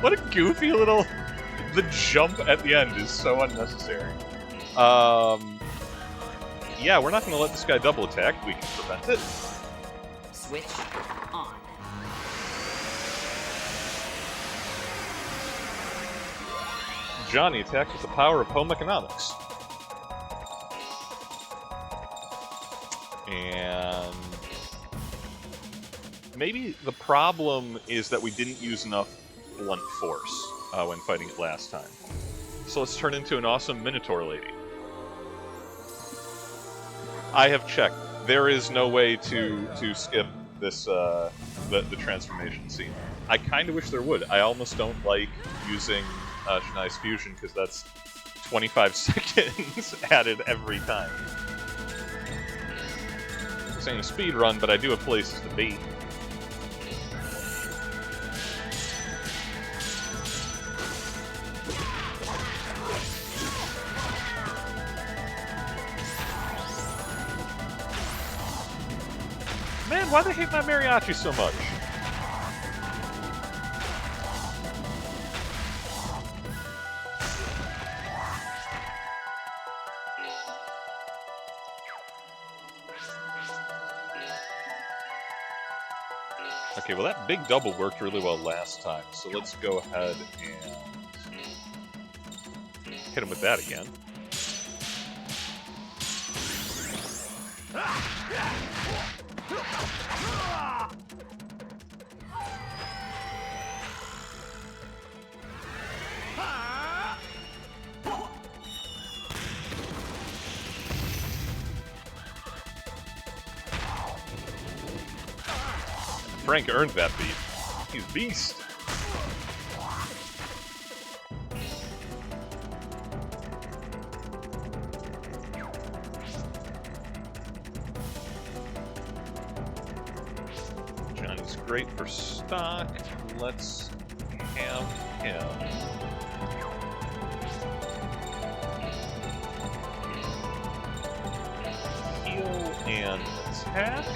What a goofy little... The jump at the end is so unnecessary. Yeah, we're not going to let this guy double attack. We can prevent it. Switch on. Johnny attacks with the power of home economics. And... maybe the problem is that we didn't use enough blunt force when fighting it last time. So let's turn into an awesome Minotaur lady. I have checked. There is no way to skip this the transformation scene. I kind of wish there would. I almost don't like using Shania's fusion because that's 25 seconds added every time. This ain't a speed run, but I do have places to be. Man, why do they hate my mariachi so much? Okay, well that big double worked really well last time, so let's go ahead and hit him with that again. Frank earned that beat. He's a beast. Johnny's great for stock. Let's have him. Heal and attack.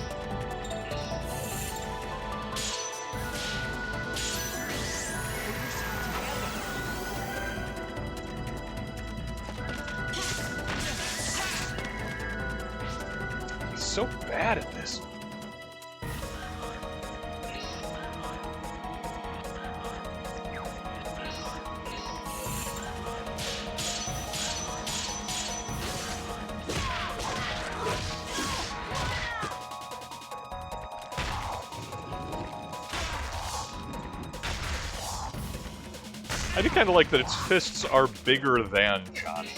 So bad at this. I do kind of like that its fists are bigger than Johnny.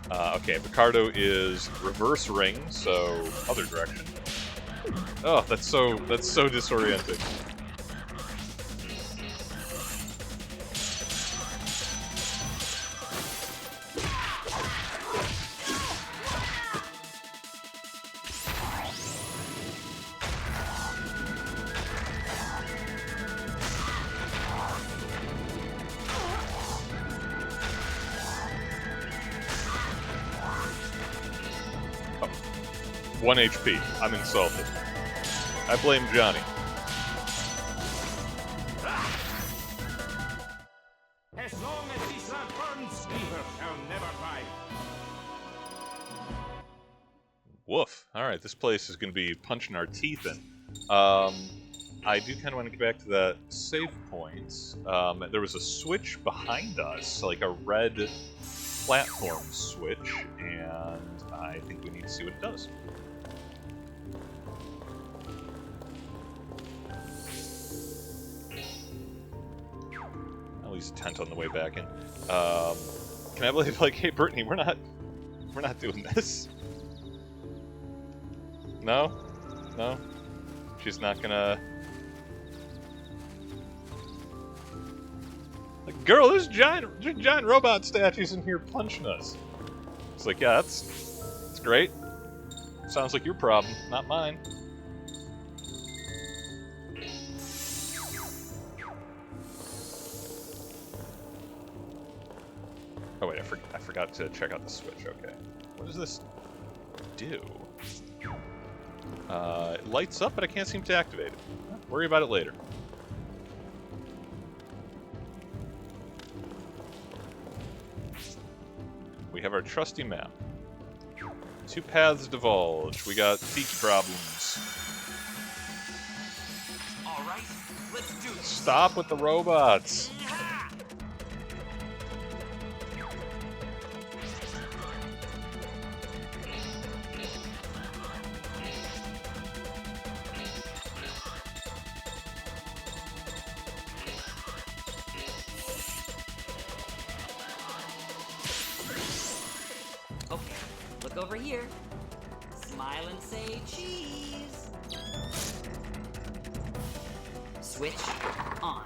Okay, Ricardo is reverse ring, so other direction. Oh, that's so disorienting. Oh, 1 HP. I'm insulted. I blame Johnny. As long as this land burns, evil shall never fight. Woof. Alright, this place is going to be punching our teeth in. I do kind of want to get back to that save point. There was a switch behind us, like a red platform switch, and I think we need to see what it does. I'll use a tent on the way back in. Can I believe, like, hey Brittany, we're not doing this. No? No? She's not gonna... Like, girl, there's giant robot statues in here punching us. It's like, yeah, that's great. Sounds like your problem, not mine. Oh wait, I forgot to check out the switch, okay. What does this do? It lights up, but I can't seem to activate it. Worry about it later. We have our trusty map. 2 paths divulge. We got teach problems. All right, let's do this. Stop with the robots. Okay, look over here. Smile and say cheese. Switch on.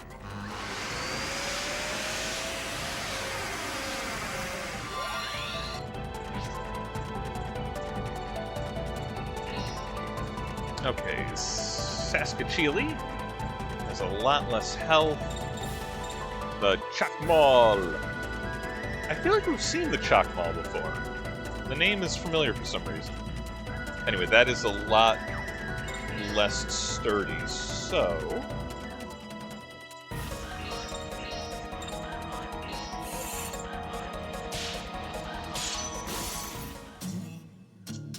Okay, Saskatchewan has a lot less health. The Chakmal. I feel like we've seen the Chakmal before. The name is familiar for some reason. Anyway, that is a lot less sturdy, so...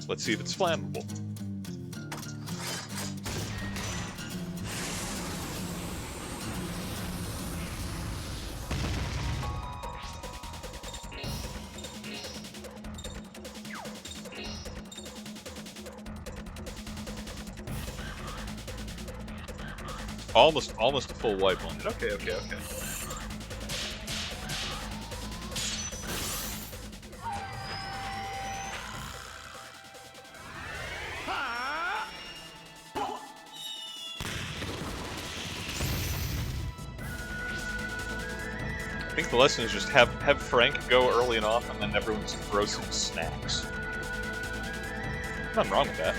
let's see if it's flammable. Almost a full wipe on it. Okay. I think the lesson is just have Frank go early and often, and then everyone just throw some snacks. Nothing wrong with that.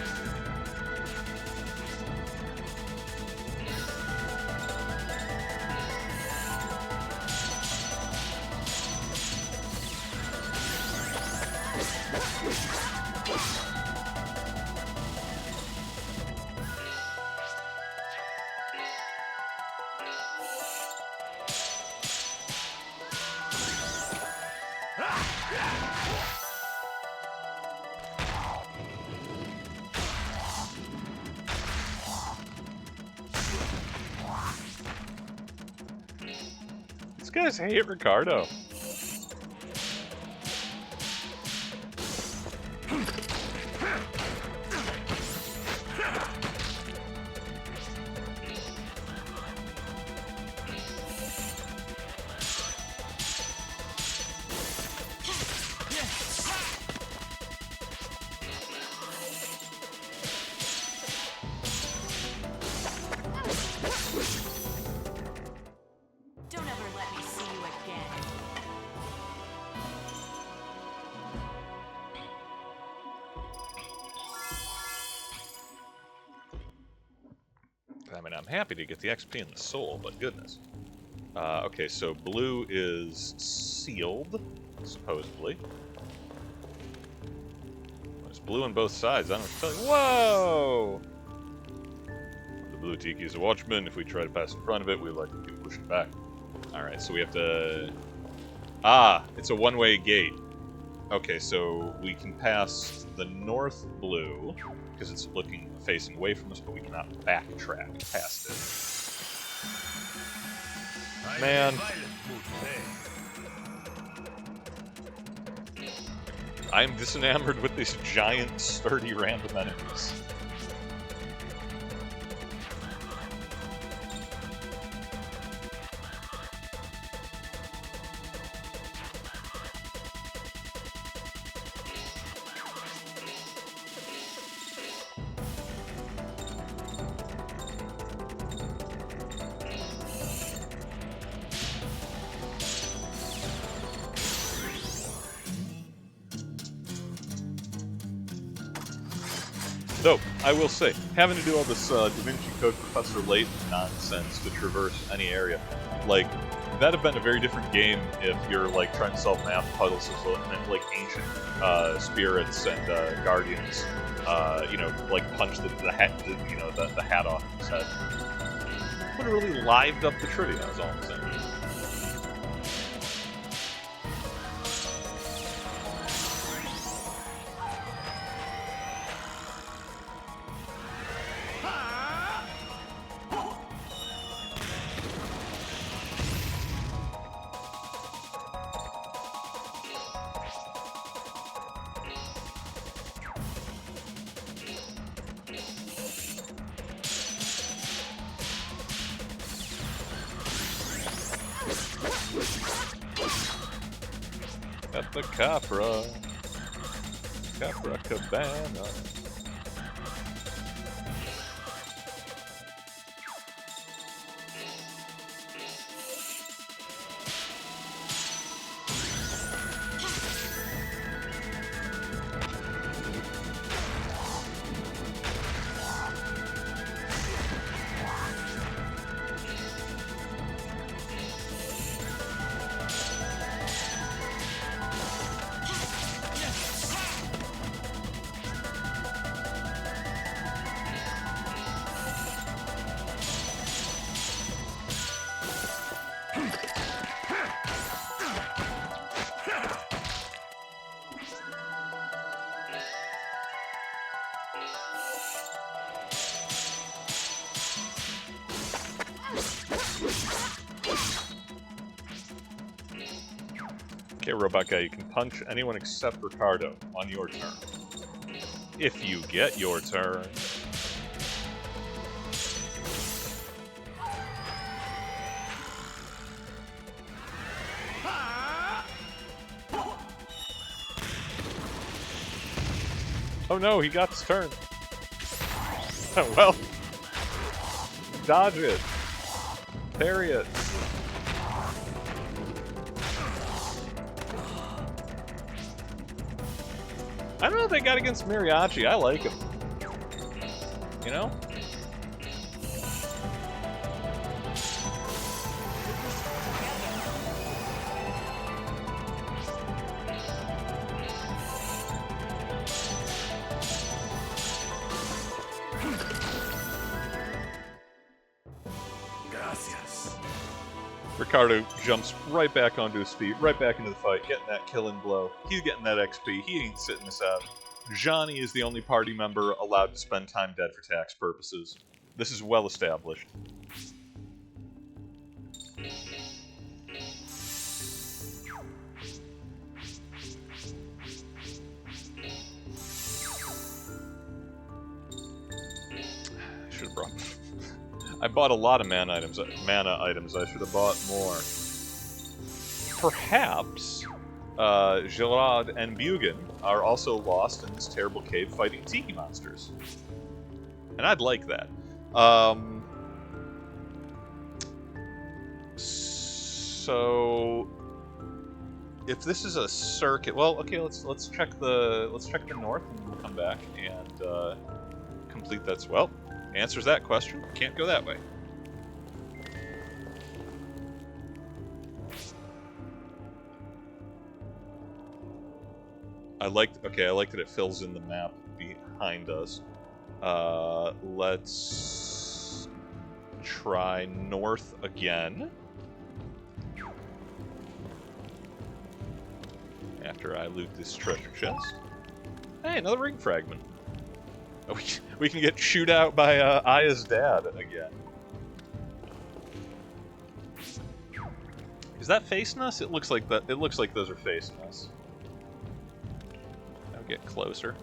These guys hate Ricardo. Don't ever let me see you again. I mean, I'm happy to get the XP and the soul, but goodness. Okay, so blue is sealed, supposedly. There's blue on both sides. I don't feel like... Whoa! The blue tiki is a watchman. If we try to pass in front of it, we like to keep pushing back. Alright, so we have to... Ah! It's a one-way gate. Okay, so we can pass the north blue, because it's facing away from us, but we cannot backtrack past it. Man. I am disenamored with these giant, sturdy, random enemies. Though, I will say, having to do all this Da Vinci Code Professor Layton nonsense to traverse any area, like, that'd have been a very different game if you're, like, trying to solve math puzzles and, like, ancient spirits and guardians, you know, like, punch the hat, you know, the hat off his head. Would have really lived up the trivia, is all I'm saying. At the Capra Cabana. Okay, robot guy, you can punch anyone except Ricardo on your turn. If you get your turn. Oh no, he got his turn. Well, dodge it. Parry it. I don't know if they got against Mariachi. I like him. You know? Gracias. Ricardo jumps right back onto his feet, right back into the fight, getting that killing blow. He's getting that XP. He ain't sitting this out. Johnny is the only party member allowed to spend time dead for tax purposes. This is well established. I should have brought... I bought a lot of mana items. I should have bought more. Perhaps Gerard and Bugan are also lost in this terrible cave fighting tiki monsters. And I'd like that. So if this is a circuit, well, okay, let's check the north and we'll come back and complete that. Well, answers that question. Can't go that way. I like that it fills in the map behind us. Let's try north again. After I loot this treasure chest. Hey, another ring fragment. We can get chewed out by Aya's dad again. Is that facing us? It looks like that. It looks like those are facing us. I'll get closer.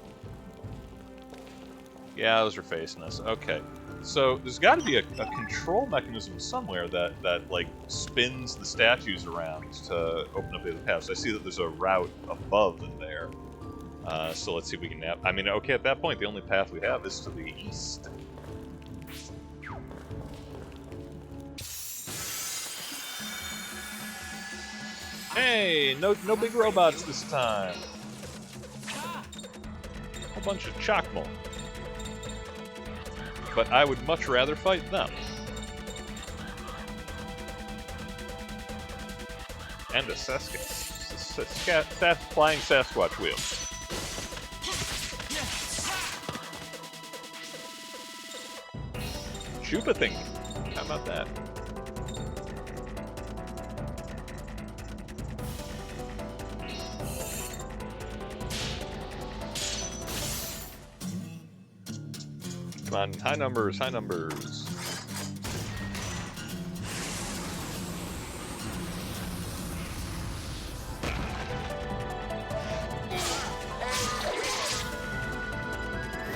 Yeah, those are facing us. Okay, so there's got to be a control mechanism somewhere that like spins the statues around to open up the other paths. I see that there's a route above in there. So let's see if we can I mean, okay, at that point, the only path we have is to the east. Hey, no big robots this time. A bunch of Chakmol. But I would much rather fight them. And a flying Sasquatch wheel. Chupa thing. How about that? Come on, high numbers, high numbers.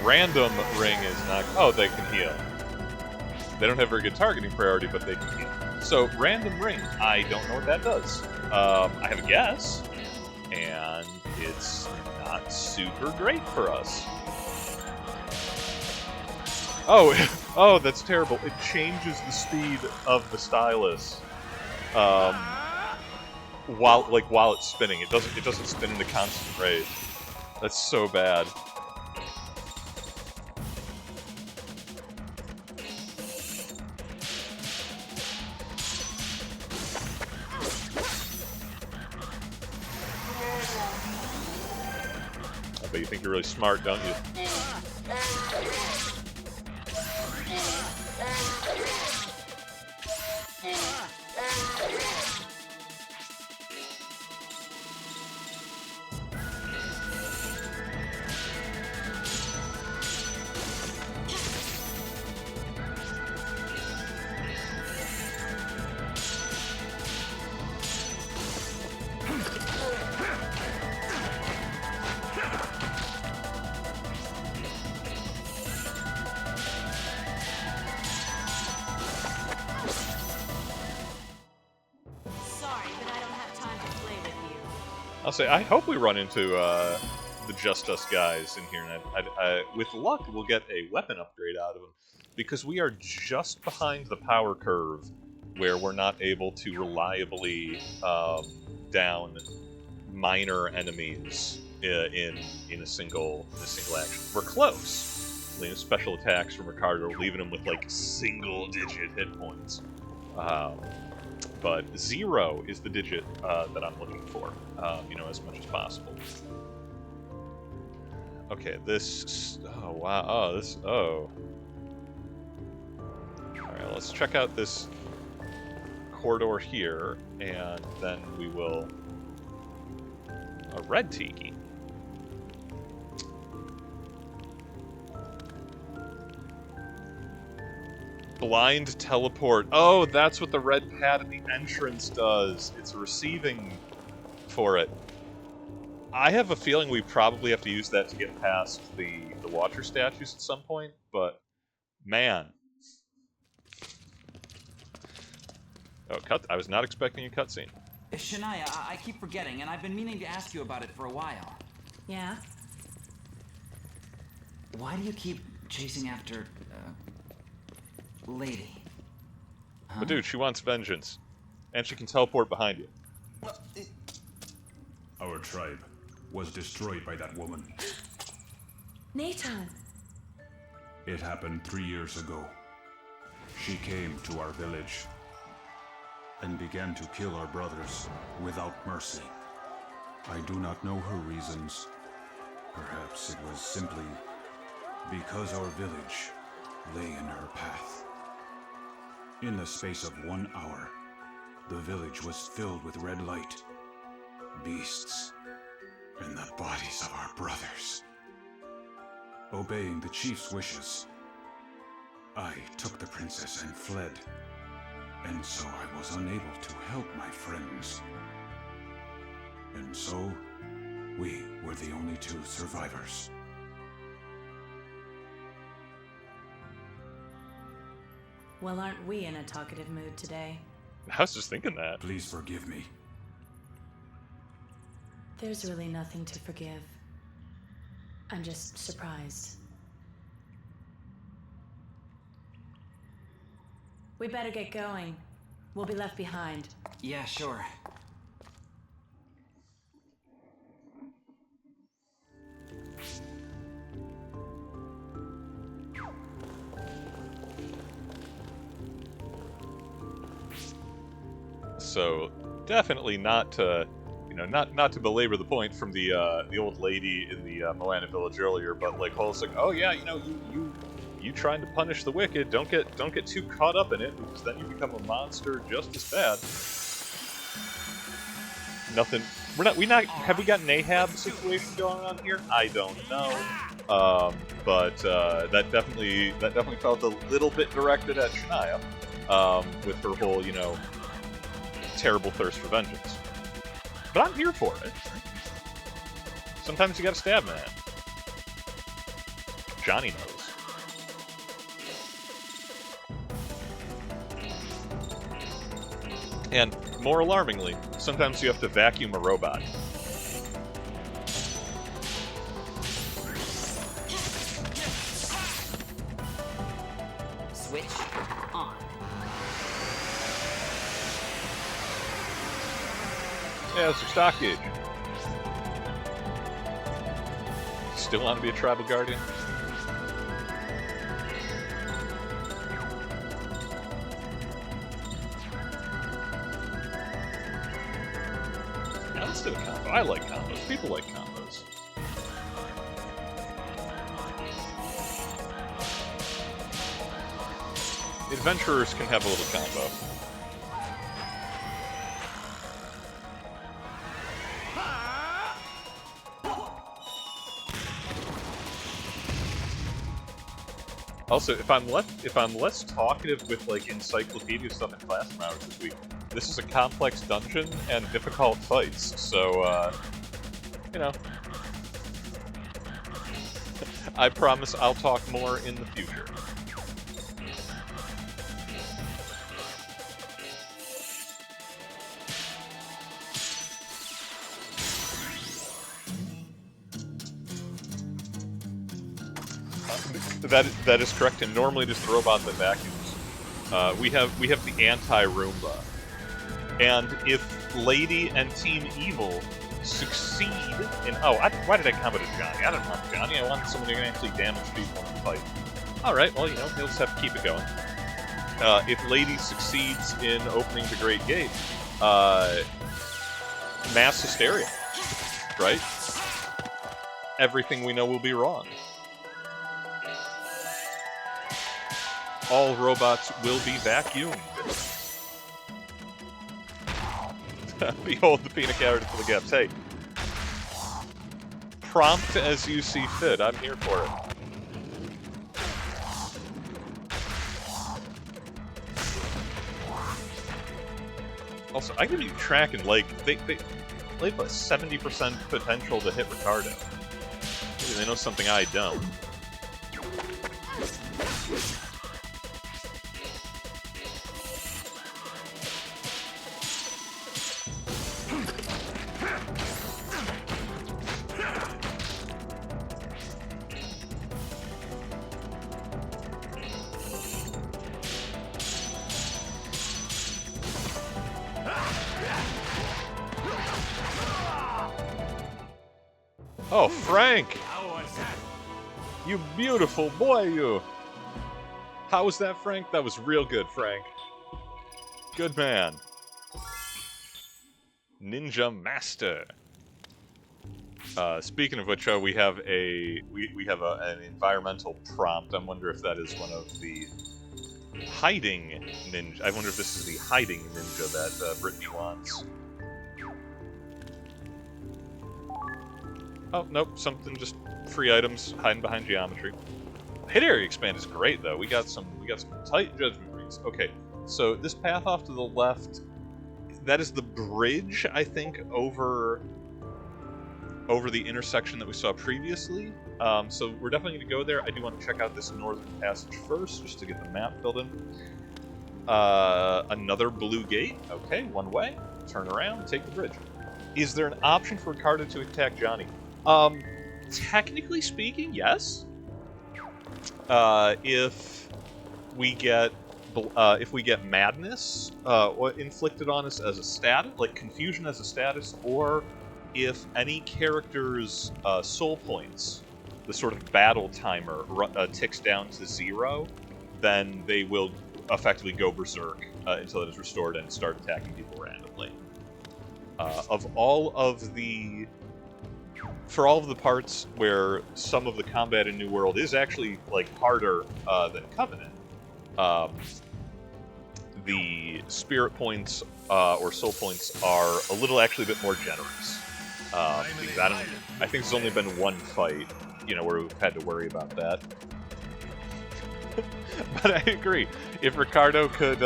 Random ring is not... Oh, they can heal. They don't have very good targeting priority, but they can heal. So, random ring, I don't know what that does. I have a guess, and it's not super great for us. Oh, oh, that's terrible. It changes the speed of the stylus while it's spinning. It doesn't spin into constant rate. That's so bad. But you think you're really smart, don't you? I'll say, I hope we run into the Just Us guys in here, and with luck, we'll get a weapon upgrade out of them, because we are just behind the power curve where we're not able to reliably down minor enemies in a single action. We're close. You know, special attacks from Ricardo, leaving him with like single-digit hit points. But 0 is the digit that I'm looking for, you know, as much as possible. Okay, this... Oh, wow. Oh, this... Oh. Alright, let's check out this corridor here, and then we will... A red tiki. Blind teleport. Oh, that's what the red pad at the entrance does. It's receiving for it. I have a feeling we probably have to use that to get past the Watcher statues at some point, but man. Oh, I was not expecting a cutscene. Shania, I keep forgetting, and I've been meaning to ask you about it for a while. Yeah? Why do you keep chasing after, lady? Huh? But dude, she wants vengeance. And she can teleport behind you. Our tribe was destroyed by that woman. Nathan! It happened 3 years ago. She came to our village and began to kill our brothers without mercy. I do not know her reasons. Perhaps it was simply because our village lay in her path. In the space of 1 hour, the village was filled with red light, beasts, and the bodies of our brothers. Obeying the chief's wishes, I took the princess and fled. And so I was unable to help my friends. And so, we were the only 2 survivors. Well, aren't we in a talkative mood today? I was just thinking that. Please forgive me. There's really nothing to forgive. I'm just surprised. We better get going. We'll be left behind. Yeah, sure. So definitely not to, you know, not to belabor the point from the old lady in the Moana village earlier, but like Hulk's like, oh yeah, you know, you trying to punish the wicked, don't get too caught up in it, because then you become a monster just as bad. Nothing. Have we got an Ahab situation going on here? I don't know. But that definitely felt a little bit directed at Shania, with her whole, you know, terrible thirst for vengeance. But I'm here for it. Sometimes you gotta stab man. Johnny knows. And, more alarmingly, sometimes you have to vacuum a robot. Switch on. Yeah, it's your stock gauge. Still want to be a tribal guardian? Let's do a combo. I like combos. People like combos. Adventurers can have a little combo. Also, if I'm less talkative with like encyclopedia stuff in classroom hours this week, this is a complex dungeon and difficult fights, so you know, I promise I'll talk more in the future. That is correct, and normally just the robot that vacuums. We have the anti-Roomba. And if Lady and Team Evil succeed in... Oh, why did I comment as Johnny? I don't want Johnny. I wanted someone who can actually damage people in the fight. Alright, well, you know, he'll just have to keep it going. If Lady succeeds in opening the Great Gate, mass hysteria, right? Everything we know will be wrong. All robots will be vacuumed. Behold the peanut gallery for the gaps. Hey, prompt as you see fit. I'm here for it. Also, I can be tracking, like, they have a 70% potential to hit Ricardo. Maybe they know something I don't. Oh, Frank! How was that? You beautiful boy, you! How was that, Frank? That was real good, Frank. Good man. Ninja Master. Speaking of which, we have an environmental prompt. I wonder if that is one of the hiding ninja. I wonder if this is the hiding ninja that Brittany wants. Oh, nope, something, just free items hiding behind geometry. Hit area expand is great though. We got some tight judgment rings. Okay, so this path off to the left, that is the bridge, I think, over the intersection that we saw previously. So we're definitely gonna go there. I do want to check out this northern passage first, just to get the map filled in. Another blue gate. Okay, one way. Turn around, take the bridge. Is there an option for Ricardo to attack Johnny? Technically speaking, yes. If we get madness inflicted on us as a status, like confusion as a status, or if any character's soul points, the sort of battle timer, ticks down to 0, then they will effectively go berserk until it is restored and start attacking people randomly. For all of the parts where some of the combat in New World is actually like harder than Covenant, the spirit points or soul points are a little actually a bit more generous. Because I think there's only been one fight, you know, where we've had to worry about that. But I agree. If Ricardo could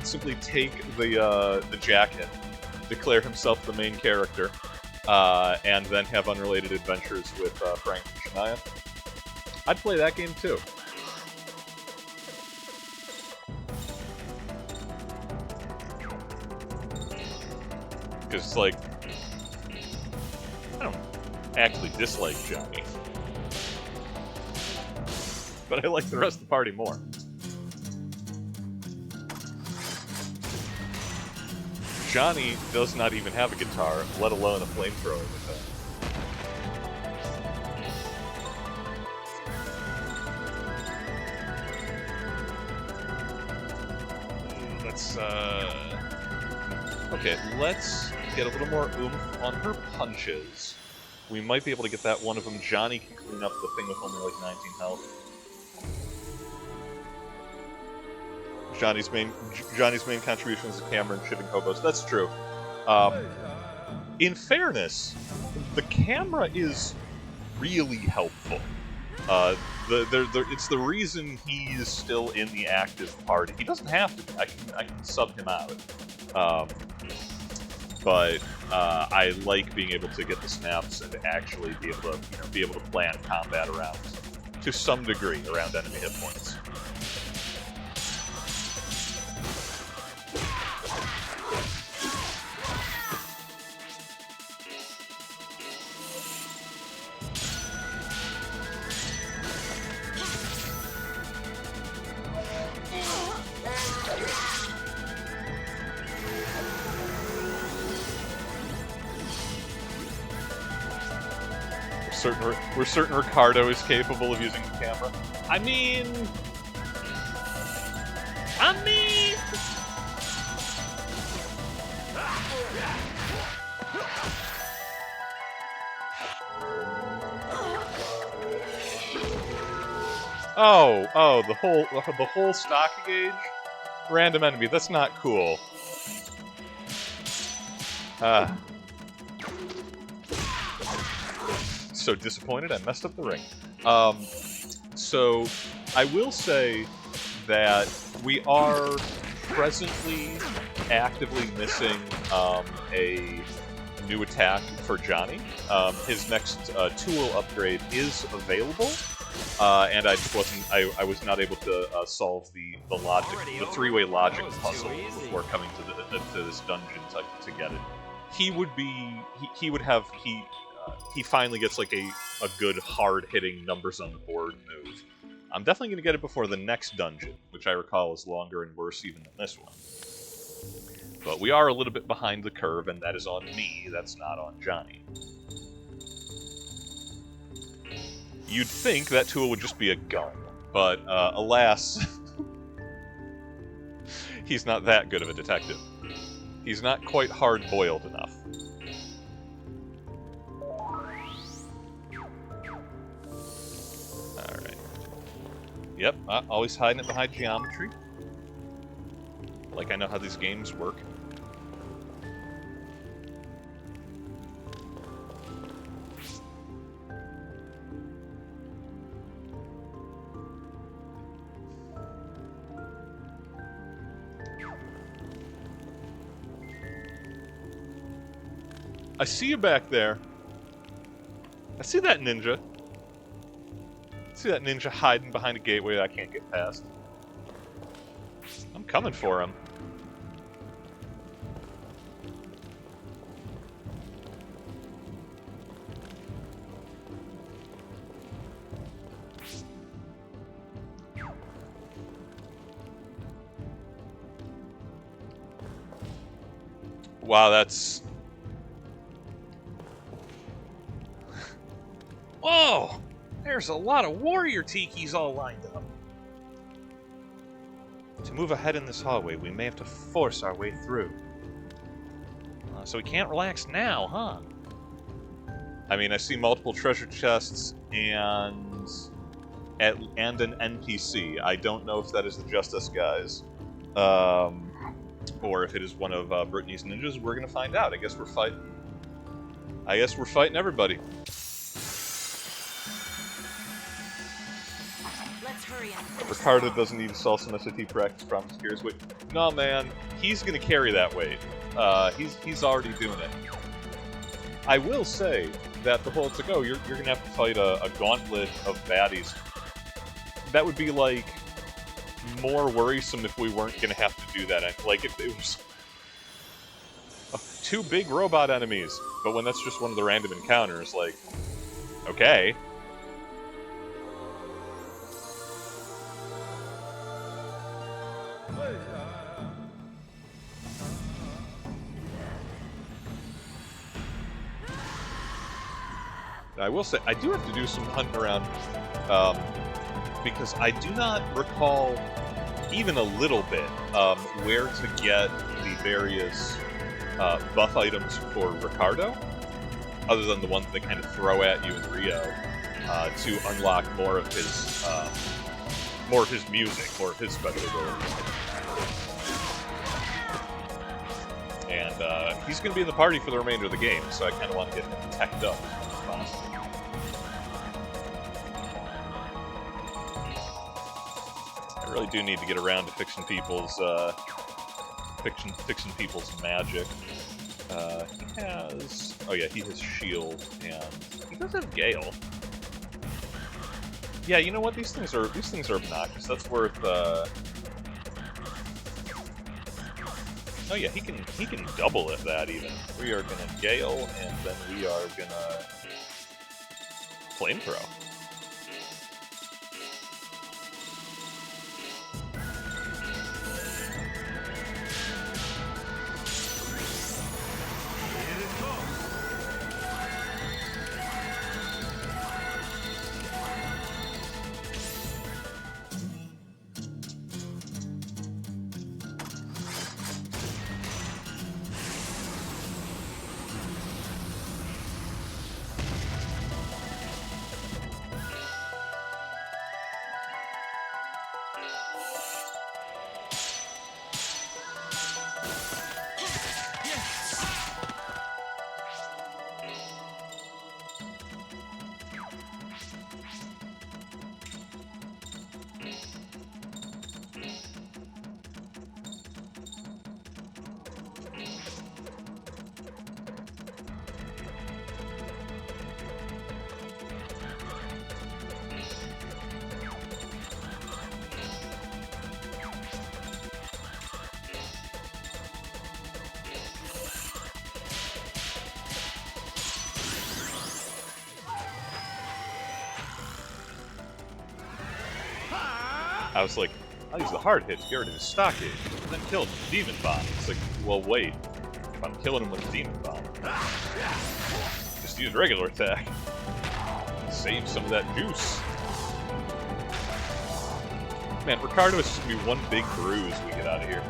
simply take the jacket, declare himself the main character, and then have unrelated adventures with Frank and Shania, I'd play that game too. Because it's like, I don't actually dislike Johnny, but I like the rest of the party more. Johnny does not even have a guitar, let alone a flamethrower with him. Okay, let's get a little more oomph on her punches. We might be able to get that one of them. Johnny can clean up the thing with only like 19 health. Johnny's main contribution is the camera and shipping hobos. That's true. In fairness, the camera is really helpful. It's the reason he's still in the active party. He doesn't have to. I can sub him out. But I like being able to get the snaps and actually be able to plan combat around, to some degree, around enemy hit points. we're certain Ricardo is capable of using the camera. I mean... Oh, the whole stock gauge? Random enemy, that's not cool. So disappointed I messed up the ring. So I will say that we are presently actively missing a new attack for Johnny. His next tool upgrade is available, and I just wasn't. I was not able to solve the logic, the three-way logic puzzle before coming to this dungeon to get it. He finally gets like a good hard-hitting numbers on the board move. I'm definitely going to get it before the next dungeon, which I recall is longer and worse even than this one. But we are a little bit behind the curve, and that is on me, that's not on Johnny. You'd think that tool would just be a gun, but alas, he's not that good of a detective. He's not quite hard-boiled enough. Alright. Yep, always hiding it behind geometry. Like I know how these games work. I see you back there. I see that ninja. I see that ninja hiding behind a gateway that I can't get past. I'm coming for him. Wow, that's... Whoa! There's a lot of warrior tikis all lined up. To move ahead in this hallway, we may have to force our way through. So we can't relax now, huh? I mean, I see multiple treasure chests and an NPC. I don't know if that is the Just Us guys. Or if it is one of Brittany's ninjas. We're gonna find out. I guess we're fighting everybody. Ricardo doesn't need salsa SAT practice, promise curious. Wait, no man, he's gonna carry that weight. He's already doing it. I will say that the whole to go, you're gonna have to fight a gauntlet of baddies. That would be like more worrisome if we weren't gonna have to do that. Like if it was 2 big robot enemies, but when that's just one of the random encounters, like, okay. I will say, I do have to do some hunting around, because I do not recall, even a little bit, where to get the various buff items for Ricardo, other than the ones they kind of throw at you in Rio, to unlock more of his music, more of his special abilities. And he's going to be in the party for the remainder of the game, so I kind of want to get him teched up as much as possible. I really do need to get around to fixing people's magic. He has... Oh yeah, he has shield, and he does have Gale. Yeah, you know what? These things are obnoxious. That's worth. Oh yeah, he can double at that even. We are gonna Gale, and then we are gonna Flamethrow. I was like, I'll use the hard hit to get rid of his stockade, and then kill him with the demon bomb. It's like, well, wait. If I'm killing him with the demon bomb, just use regular attack. Save some of that juice. Man, Ricardo is just gonna be one big bruise we get out of here.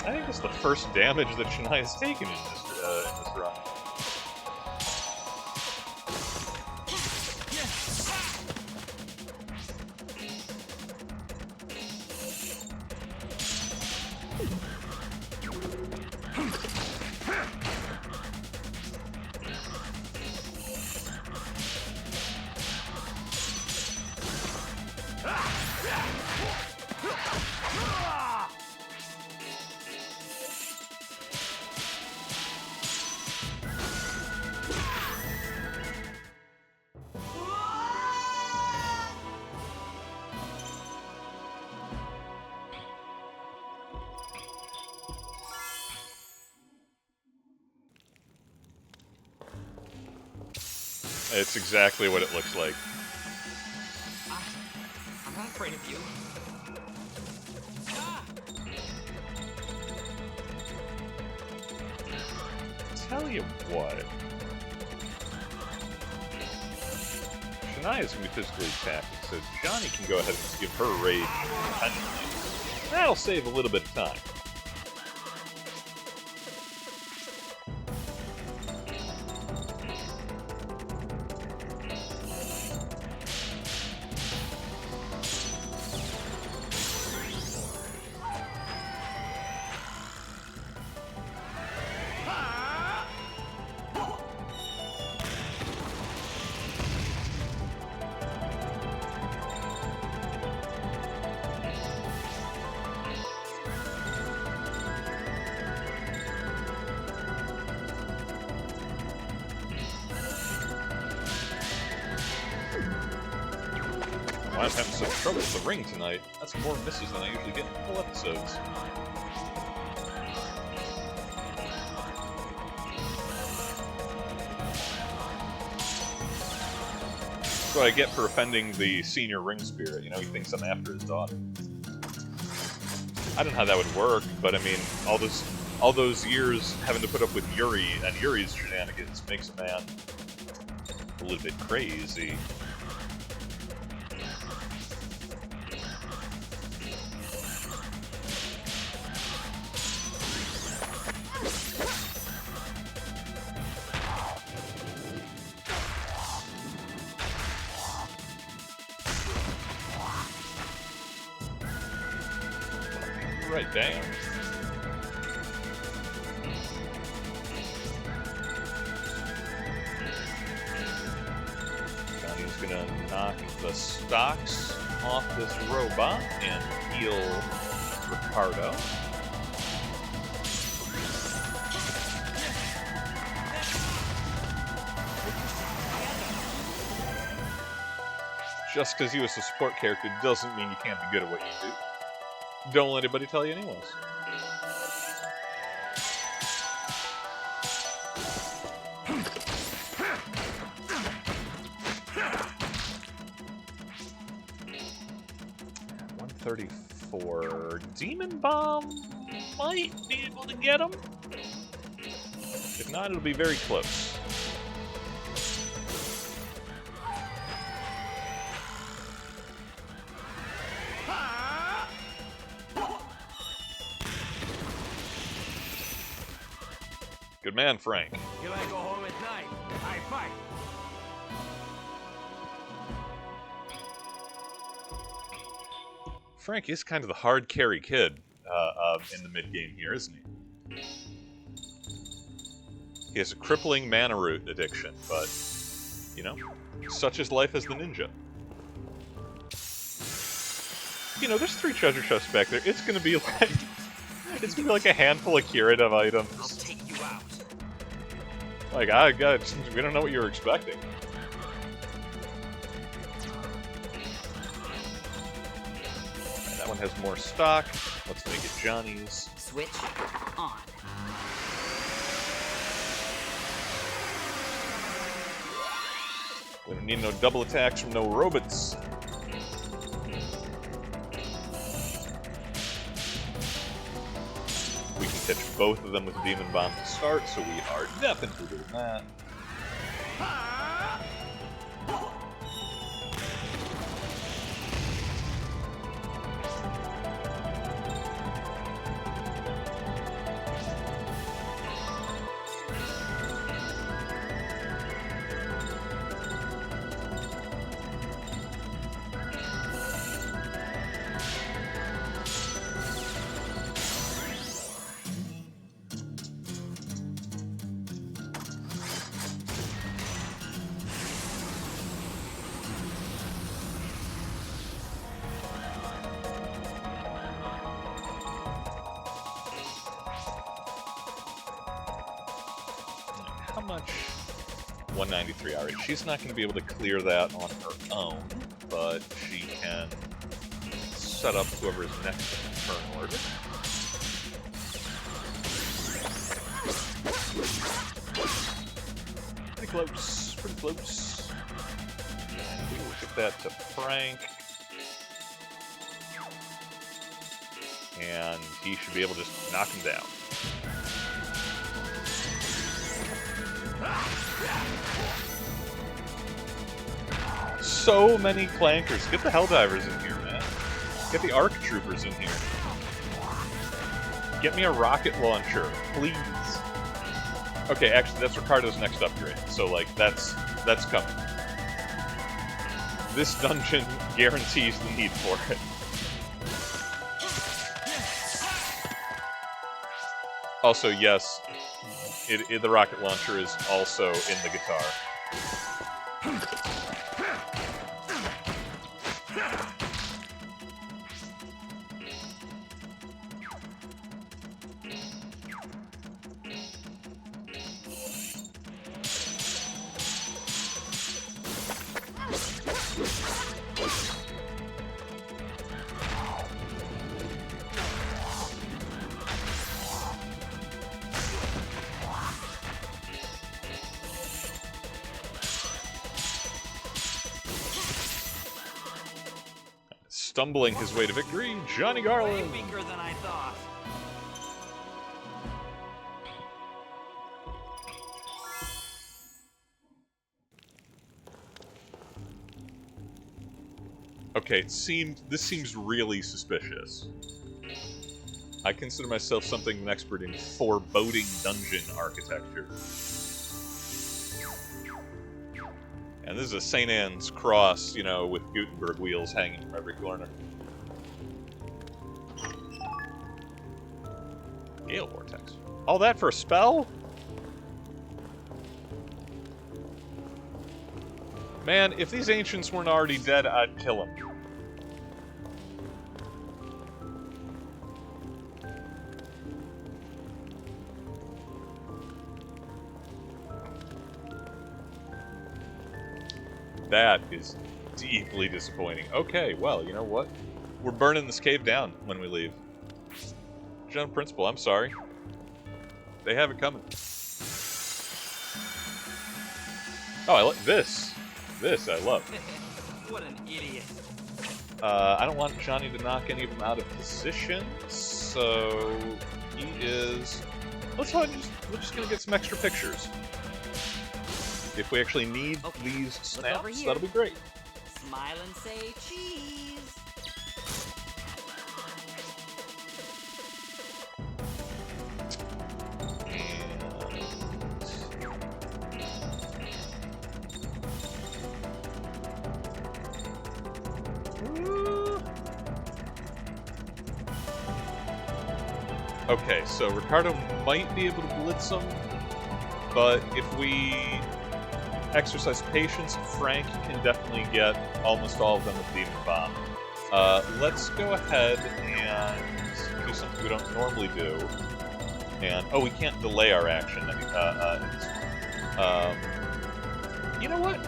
I think that's the first damage that Shania's taken in this run. It's exactly what it looks like. I'm not afraid of you. Tell you what. Shania's gonna be physically attacking, so Johnny can go ahead and give her rage independently. That'll save a little bit of time. I'm having some trouble with the ring tonight. That's more misses than I usually get in full episodes. That's what I get for offending the senior ring spirit. You know, he thinks I'm after his daughter. I don't know how that would work, but I mean, all those years having to put up with Yuri and Yuri's shenanigans makes a man a little bit crazy. Right down. Johnny's gonna knock the stocks off this robot and heal Ricardo. Just because he was a support character doesn't mean you can't be good at what you do. Don't let anybody tell you anyways. $134. Demon Bomb might be able to get him. If not, it'll be very close. Good man, Frank. Till I go home at night, I fight. Frank is kind of the hard carry kid in the mid game here, isn't he? He has a crippling mana root addiction, but you know, such is life as the ninja. you know, there's 3 treasure chests back there. It's gonna be like... It's gonna be like a handful of curative items. I'll take you out. Like, we don't know what you were expecting. And that one has more stock. Let's make it Johnny's. Switch on. We don't need no double attacks from no robots. We can catch both of them with Demon Bomb to start, so we are definitely doing that. How much? 193. Alright, she's not going to be able to clear that on her own, but she can set up whoever is next in the turn order. Pretty close, pretty close. And we will get that to Frank. And he should be able to just knock him down. So many clankers. Get the Helldivers in here, man. Get the Arc Troopers in here. Get me a rocket launcher, please. Okay, actually, that's Ricardo's next upgrade. So, like, that's coming. This dungeon guarantees the need for it. Also, yes, the rocket launcher is also in the guitar. Stumbling his way to victory, Johnny Way Garland. weaker than I thought. Okay, this seems really suspicious. I consider myself something of an expert in foreboding dungeon architecture. And this is a St. Anne's cross, you know, with Gutenberg wheels hanging from every corner. Gale Vortex. All that for a spell? Man, if these ancients weren't already dead, I'd kill them. That is deeply disappointing. Okay, well, you know what? We're burning this cave down when we leave. General Principal, I'm sorry. They have it coming. Oh, I like this. This I love. What an idiot. I don't want Johnny to knock any of them out of position, so he is... We're just gonna get some extra pictures. If we actually need these snaps, that'll be great. Smile and say cheese. Okay, so Ricardo might be able to blitz them, but if we exercise patience, Frank can definitely get almost all of them with Demon Bomb. Let's go ahead and do something we don't normally do. And, oh, we can't delay our action. You know what?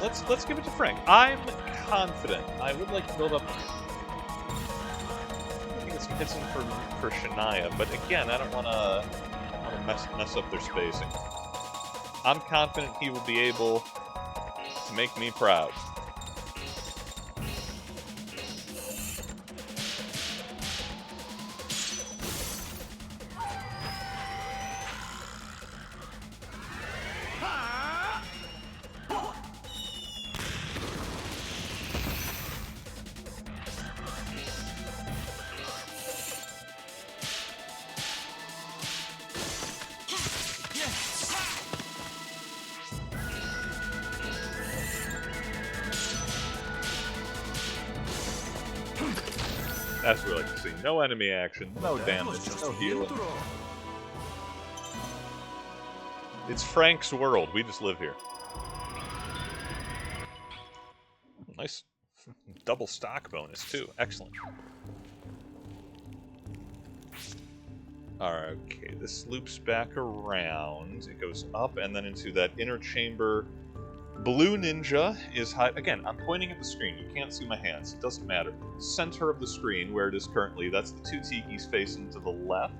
Let's give it to Frank. I'm confident. I would like to build up. I think some hits in for Shania, but again, I don't want to mess up their spacing. I'm confident he will be able to make me proud. That's what I like to see. No enemy action, no damage, no healing. It's Frank's world. We just live here. Nice double stock bonus, too. Excellent. Alright, okay. This loops back around. It goes up and then into that inner chamber. Blue Ninja is high. Again, I'm pointing at the screen. You can't see my hands. It doesn't matter. Center of the screen, where it is currently, that's the two tikis facing to the left.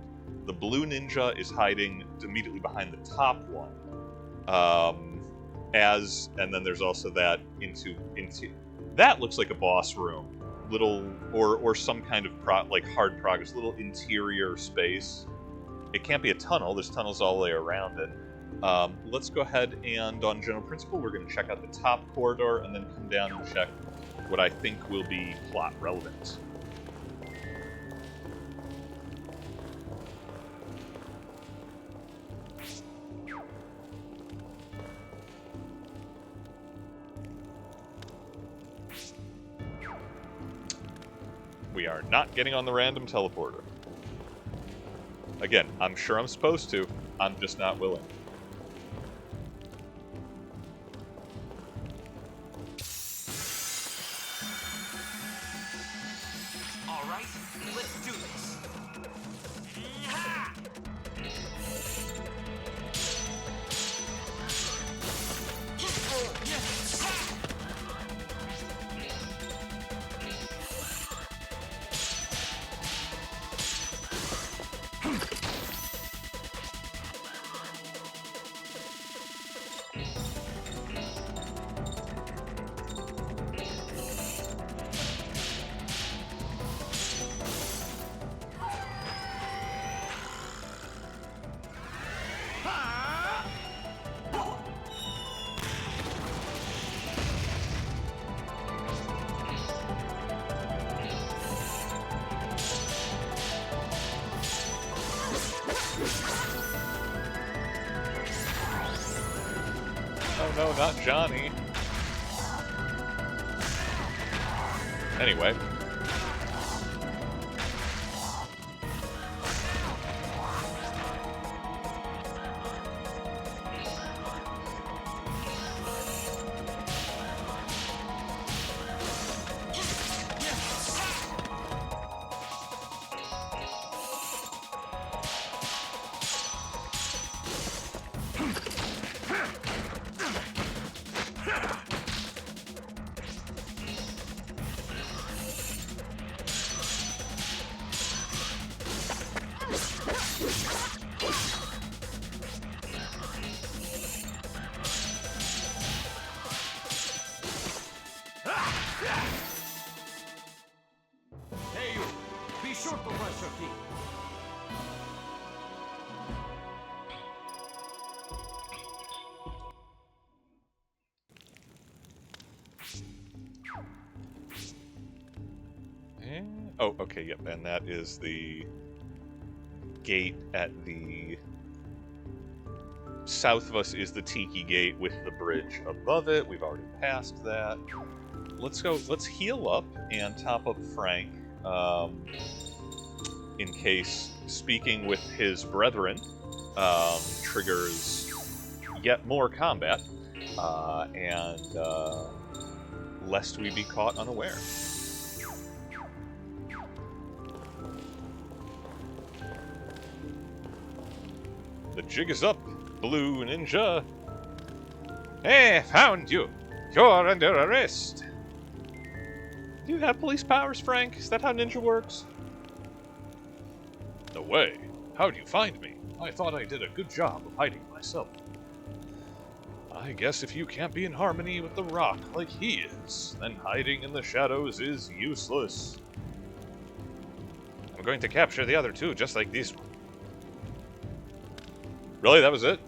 The Blue Ninja is hiding immediately behind the top one. And then there's also that into that looks like a boss room, little or some kind of hard progress, little interior space. It can't be a tunnel. There's tunnels all the way around it. Let's go ahead and, on general principle, we're going to check out the top corridor and then come down and check what I think will be plot relevant. We are not getting on the random teleporter. Again, I'm sure I'm supposed to. I'm just not willing. All right, let's do this. Oh no, not Johnny. Anyway. Hey, you! Be sure to brush your teeth. Oh, okay, yep, and that is the gate at the south of us is the Tiki Gate with the bridge above it. We've already passed that. Let's heal up and top up Frank, in case speaking with his brethren triggers yet more combat. and lest we be caught unaware. The jig is up, Blue Ninja. Hey, found you. You're under arrest. Do you have police powers, Frank? Is that how ninja works? No way. How'd you find me? I thought I did a good job of hiding myself. I guess if you can't be in harmony with the Rock like he is, then hiding in the shadows is useless. I'm going to capture the other two just like this one. Really? That was it?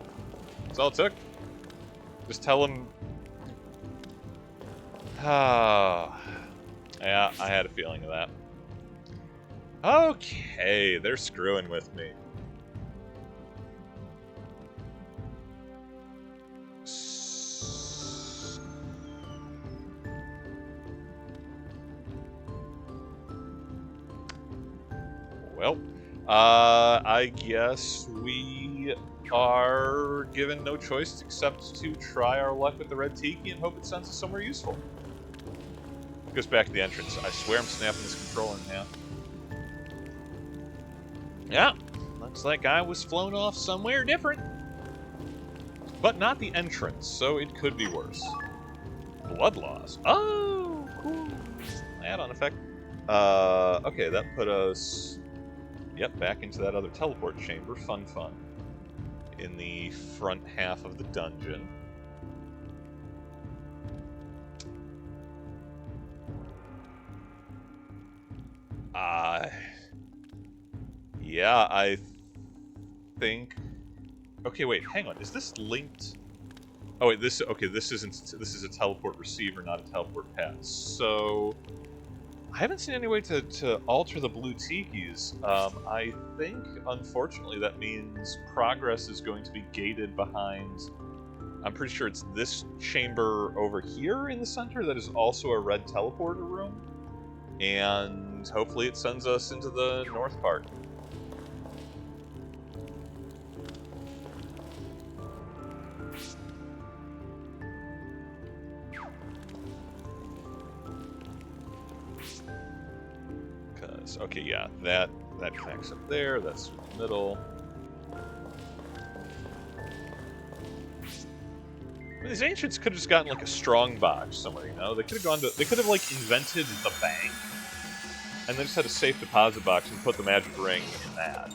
That's all it took? Just tell him... Ah... Yeah, I had a feeling of that. Okay, they're screwing with me. Well, I guess we are given no choice except to try our luck with the red tiki and hope it sends us somewhere useful. Goes back to the entrance. I swear I'm snapping this controller in half. Yeah, looks like I was flown off somewhere different. But not the entrance, so it could be worse. Blood loss. Oh, cool. Add-on effect. Okay, that put us... Yep, back into that other teleport chamber. Fun, fun. In the front half of the dungeon. Yeah, I think... Okay, wait, hang on. Is this linked? Oh, wait, this... Okay, this isn't... This is a teleport receiver, not a teleport path. So... I haven't seen any way to alter the blue tikis. I think, unfortunately, that means progress is going to be gated behind... I'm pretty sure it's this chamber over here in the center that is also a red teleporter room. And hopefully it sends us into the north part. Okay, yeah, that connects up there. That's through the middle. I mean, these ancients could have just gotten like a strong box somewhere, you know? They could have gone to. They could have like invented the bank, and then just had a safe deposit box and put the magic ring in that.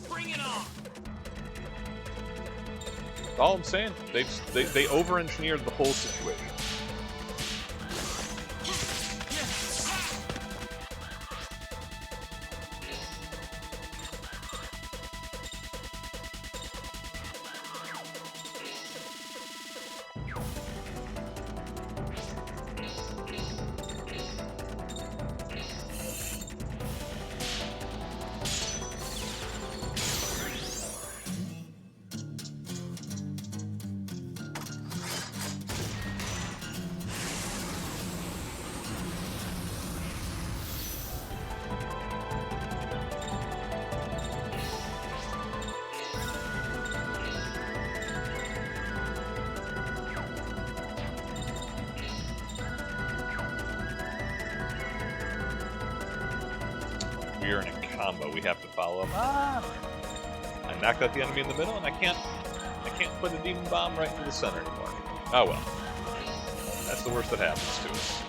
Bring it on! That's all I'm saying. They over-engineered the whole situation. We are in a combo. We have to follow up. I knocked out the enemy in the middle, and I can't put a demon bomb right into the center anymore. Oh well. That's the worst that happens to us.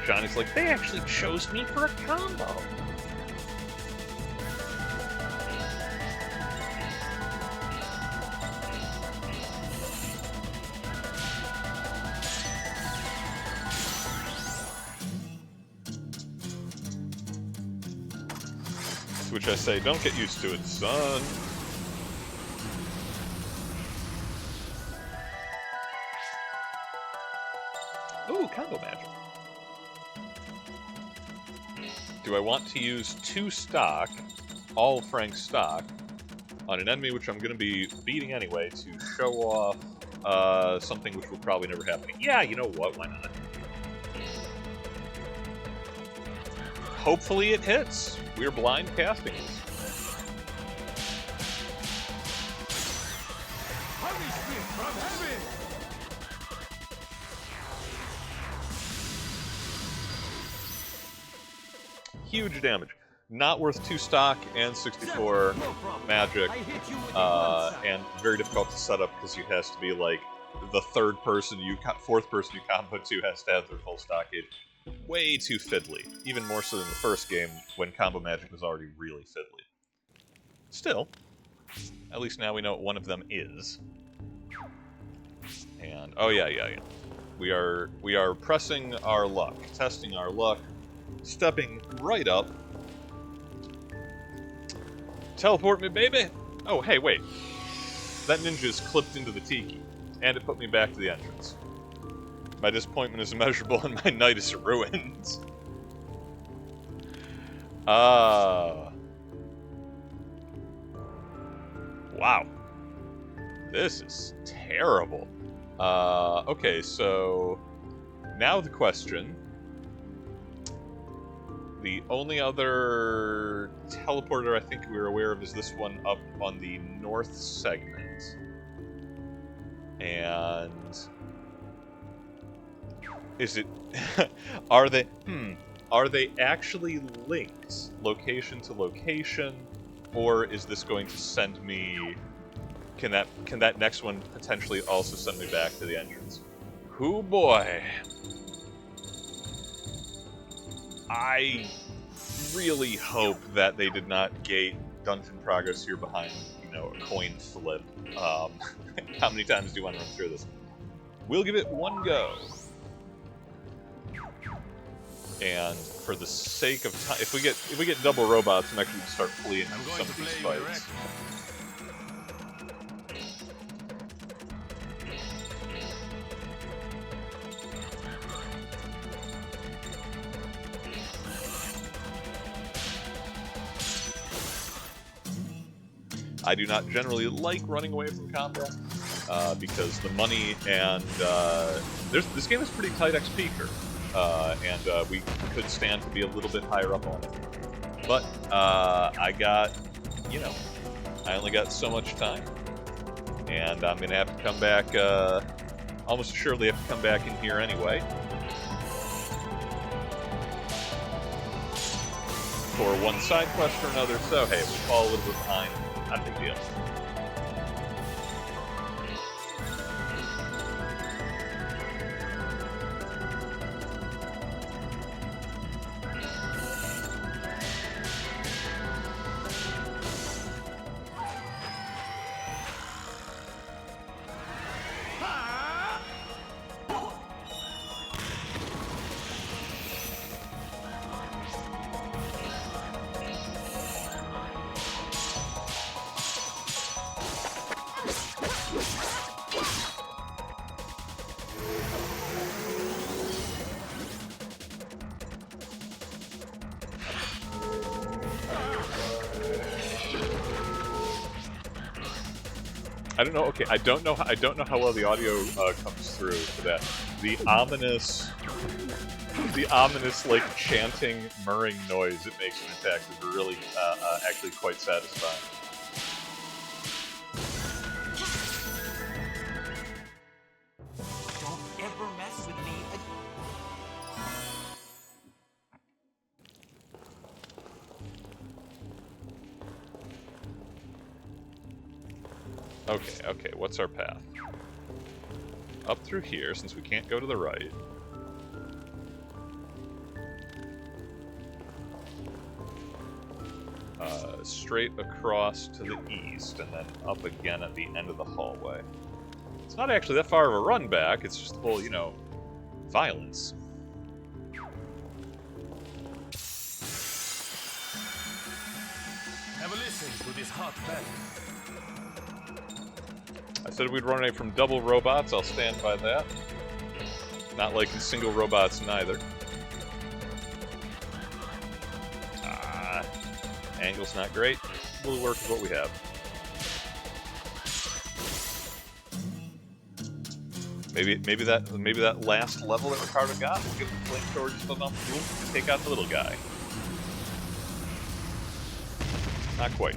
Johnny's like, they actually chose me for a combo. To which I say, don't get used to it, son. Ooh, combo magic. Do I want to use 2 stock, all Frank stock, on an enemy which I'm going to be beating anyway to show off something which will probably never happen? Yeah, you know what? Why not? Hopefully it hits. We're blind casting this. Punishment from heaven! Huge damage. Not worth 2 stock and 64 magic, and very difficult to set up because it has to be like the fourth person you combo to has to have their full stock age. Way too fiddly. Even more so than the first game when combo magic was already really fiddly. Still, at least now we know what one of them is. And oh yeah. We are pressing our luck, testing our luck, stepping right up. Teleport me, baby! Oh, hey, wait. That ninja's clipped into the tiki, and it put me back to the entrance. My disappointment is immeasurable, and my night is ruined. Wow. This is terrible. Okay, so... Now the question... The only other teleporter I think we were aware of is this one up on the north segment. And... Is it... Are they actually linked location to location? Or is this going to send me... Can that next one potentially also send me back to the entrance? Hoo boy! I really hope that they did not gate dungeon progress here behind, you know, a coin flip. How many times do you want to run through this? We'll give it one go. And for the sake of time, if we get double robots, I'm actually going to start fleeing some of these fights. I do not generally like running away from combat because the money and this game is pretty tight XP curve, and we could stand to be a little bit higher up on it. But I only got so much time, and I'm gonna have to come back. Almost assuredly have to come back in here anyway for one side quest or another. So hey, we fall a little bit behind. Not a big deal. I don't know. Okay, I don't know how well the audio comes through for that. The ominous like chanting, murring noise it makes when attack is really actually quite satisfying. Don't ever mess with me. Okay, what's our path? Up through here, since we can't go to the right. Straight across to the east, and then up again at the end of the hallway. It's not actually that far of a run back, it's just the whole, you know, violence. this hot bed. I said we'd run away from double robots. I'll stand by that. Not liking single robots neither. Angle's not great. We'll work with what we have. Maybe that last level that Ricardo got will give the flamethrower just enough fuel to take out the little guy. Not quite.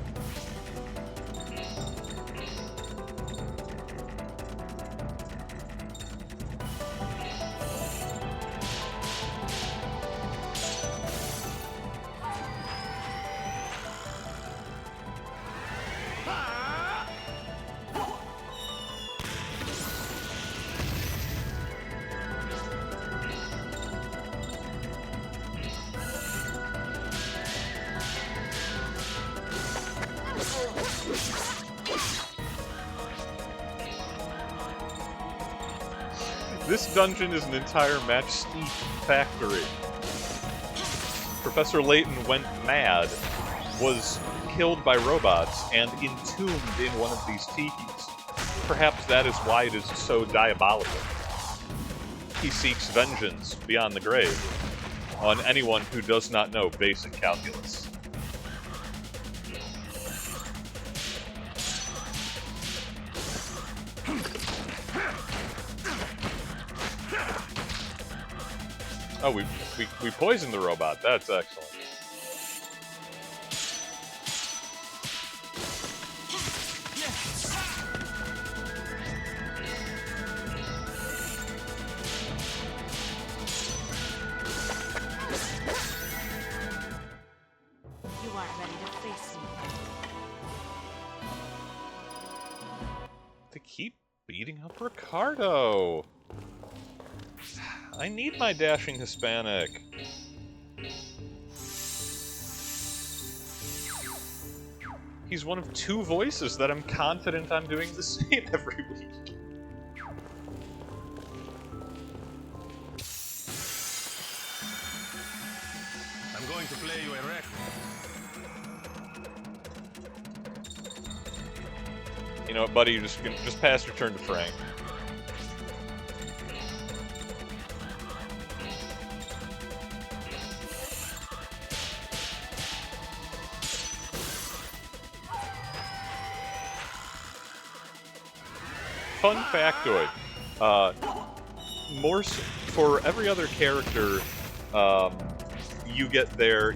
This dungeon is an entire matchstick factory. Professor Layton went mad, was killed by robots, and entombed in one of these tikis. Perhaps that is why it is so diabolical. He seeks vengeance beyond the grave on anyone who does not know basic calculus. Oh, we poisoned the robot. That's excellent. You aren't ready to face me. They keep beating up Ricardo. I need my dashing Hispanic. He's one of 2 voices that I'm confident I'm doing the same every week. I'm going to play you a record. You know what, buddy? You just pass your turn to Frank. Fun factoid. For every other character, you can get their...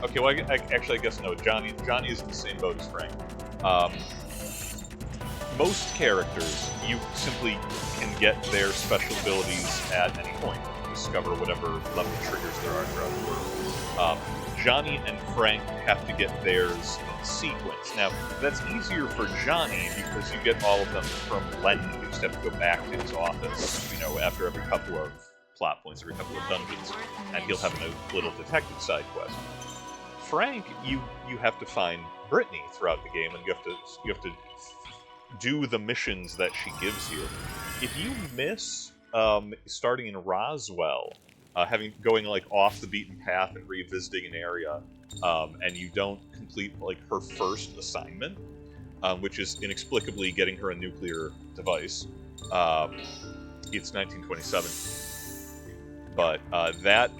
Okay, well, actually, I guess no. Johnny is in the same boat as Frank. Most characters, you simply can get their special abilities at any point. Discover whatever level triggers there are throughout the world. Johnny and Frank have to get theirs in sequence. Now, that's easier for Johnny because you get all of them from Lenny. You just have to go back to his office, you know, after every couple of plot points, every couple of dungeons, and he'll have a little detective side quest. Frank, you have to find Brittany throughout the game, and you have to do the missions that she gives you. If you miss starting in Roswell, going like off the beaten path and revisiting an area, and you don't complete like her first assignment, which is inexplicably getting her a nuclear device. It's 1927, but that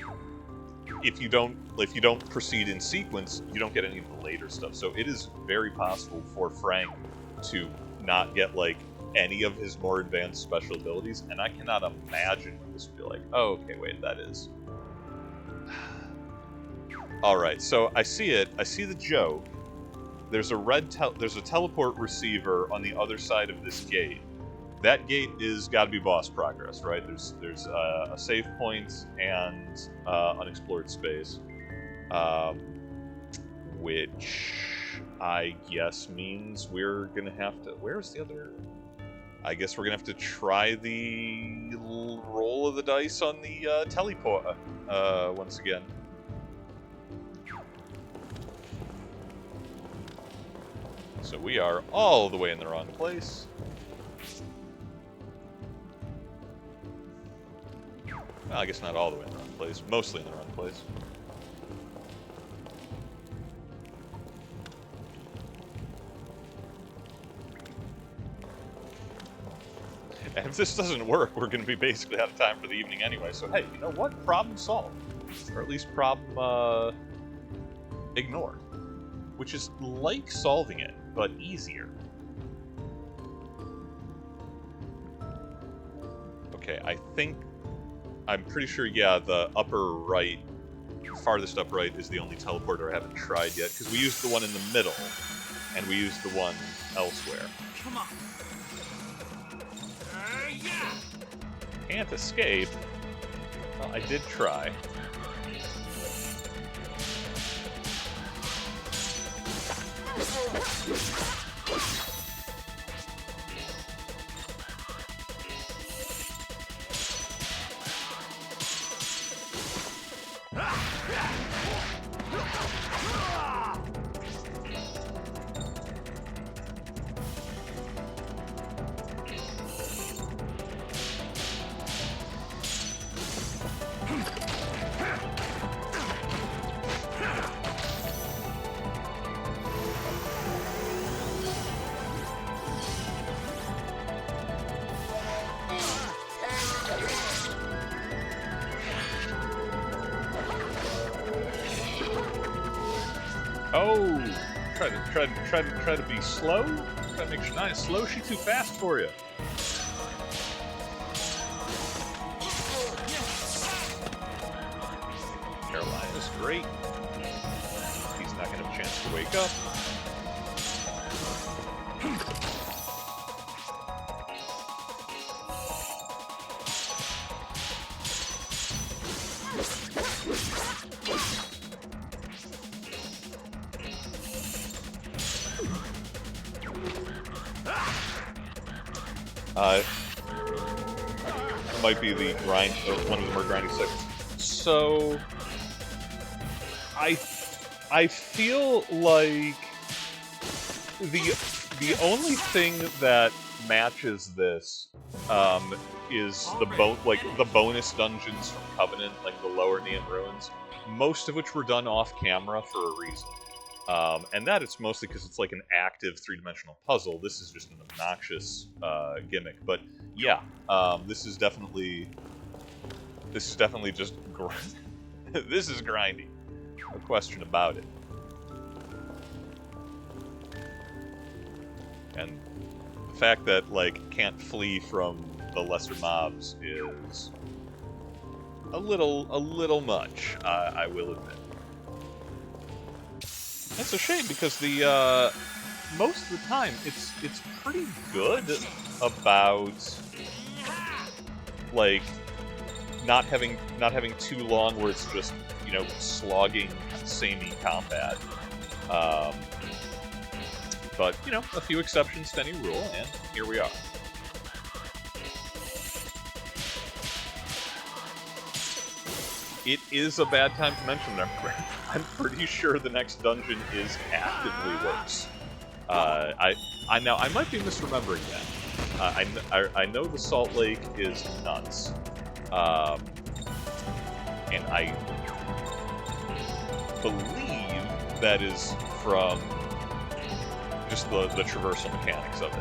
if you don't proceed in sequence, you don't get any of the later stuff. So it is very possible for Frank to not get like any of his more advanced special abilities, and I cannot imagine what this would be like. Oh, okay, wait, that is... Alright, so I see it. I see the joke. There's a teleport receiver on the other side of this gate. That gate is got to be boss progress, right? There's a save point and unexplored space, which I guess means we're gonna have to... Where's the other... I guess we're gonna have to try the roll of the dice on the teleport once again. So we are all the way in the wrong place. Well, I guess not all the way in the wrong place, mostly in the wrong place. If this doesn't work, we're going to be basically out of time for the evening anyway. So hey, you know what? Problem solved. Or at least problem ignored. Which is like solving it, but easier. Okay, I'm pretty sure, yeah, the upper right, farthest up right is the only teleporter I haven't tried yet, because we used the one in the middle, and we used the one elsewhere. Come on. Yeah. Can't escape. Well, I did try. Oh, try to be slow. Try to make sure not slow. She too fast for you. Carolina's great. He's not gonna have a chance to wake up. Might be the grind, one of the more grindy sections. So, I feel like the only thing that matches this is the bonus dungeons from Covenant, like the Lower Neon Ruins, most of which were done off camera for a reason. And that it's mostly because it's like an active three-dimensional puzzle. This is just an obnoxious gimmick. But yeah, this is definitely just this is grindy. No question about it. And the fact that like can't flee from the lesser mobs is a little much, I will admit. It's a shame because the most of the time it's pretty good about like not having too long where it's just, you know, slogging samey combat. But you know, a few exceptions to any rule, and here we are. It is a bad time to mention them. I'm pretty sure the next dungeon is actively worse. I know I might be misremembering that. I know the Salt Lake is nuts, and I believe that is from just the traversal mechanics of it.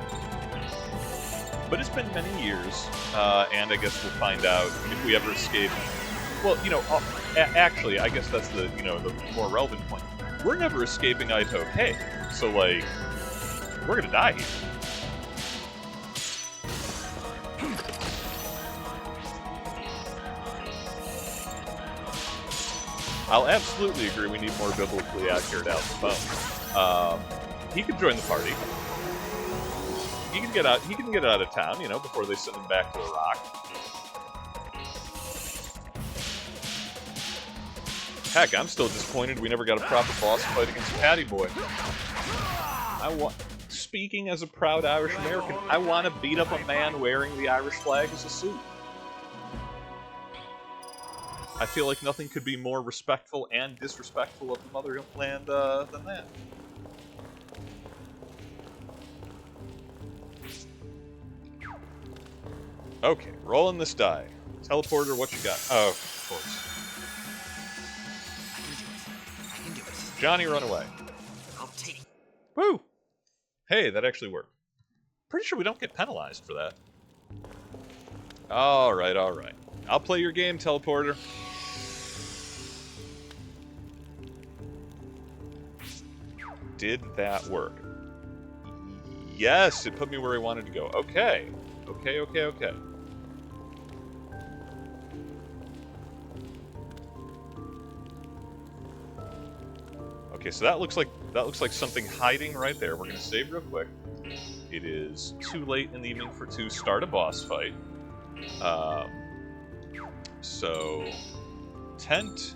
But it's been many years, and I guess we'll find out if we ever escape. Well, you know, actually, I guess that's the more relevant point. We're never escaping Aito Cave, so like, we're gonna die here. I'll absolutely agree we need more biblically accurate Al Capone. He could join the party. He can get out of town, you know, before they send him back to Iraq. Heck, I'm still disappointed we never got a proper boss fight against Patty Boy. Speaking as a proud Irish American, I want to beat up a man wearing the Irish flag as a suit. I feel like nothing could be more respectful and disrespectful of the motherland than that. Okay, rolling this die. Teleporter, what you got? Oh, of course. I can do it. Johnny, run away. I'll take it. Woo! Hey, that actually worked. Pretty sure we don't get penalized for that. Alright, alright. I'll play your game, teleporter. Did that work? Yes, it put me where I wanted to go. Okay. Okay, okay, okay. Okay, so that looks like something hiding right there. We're gonna save real quick. It is too late in the evening to start a boss fight. So tent.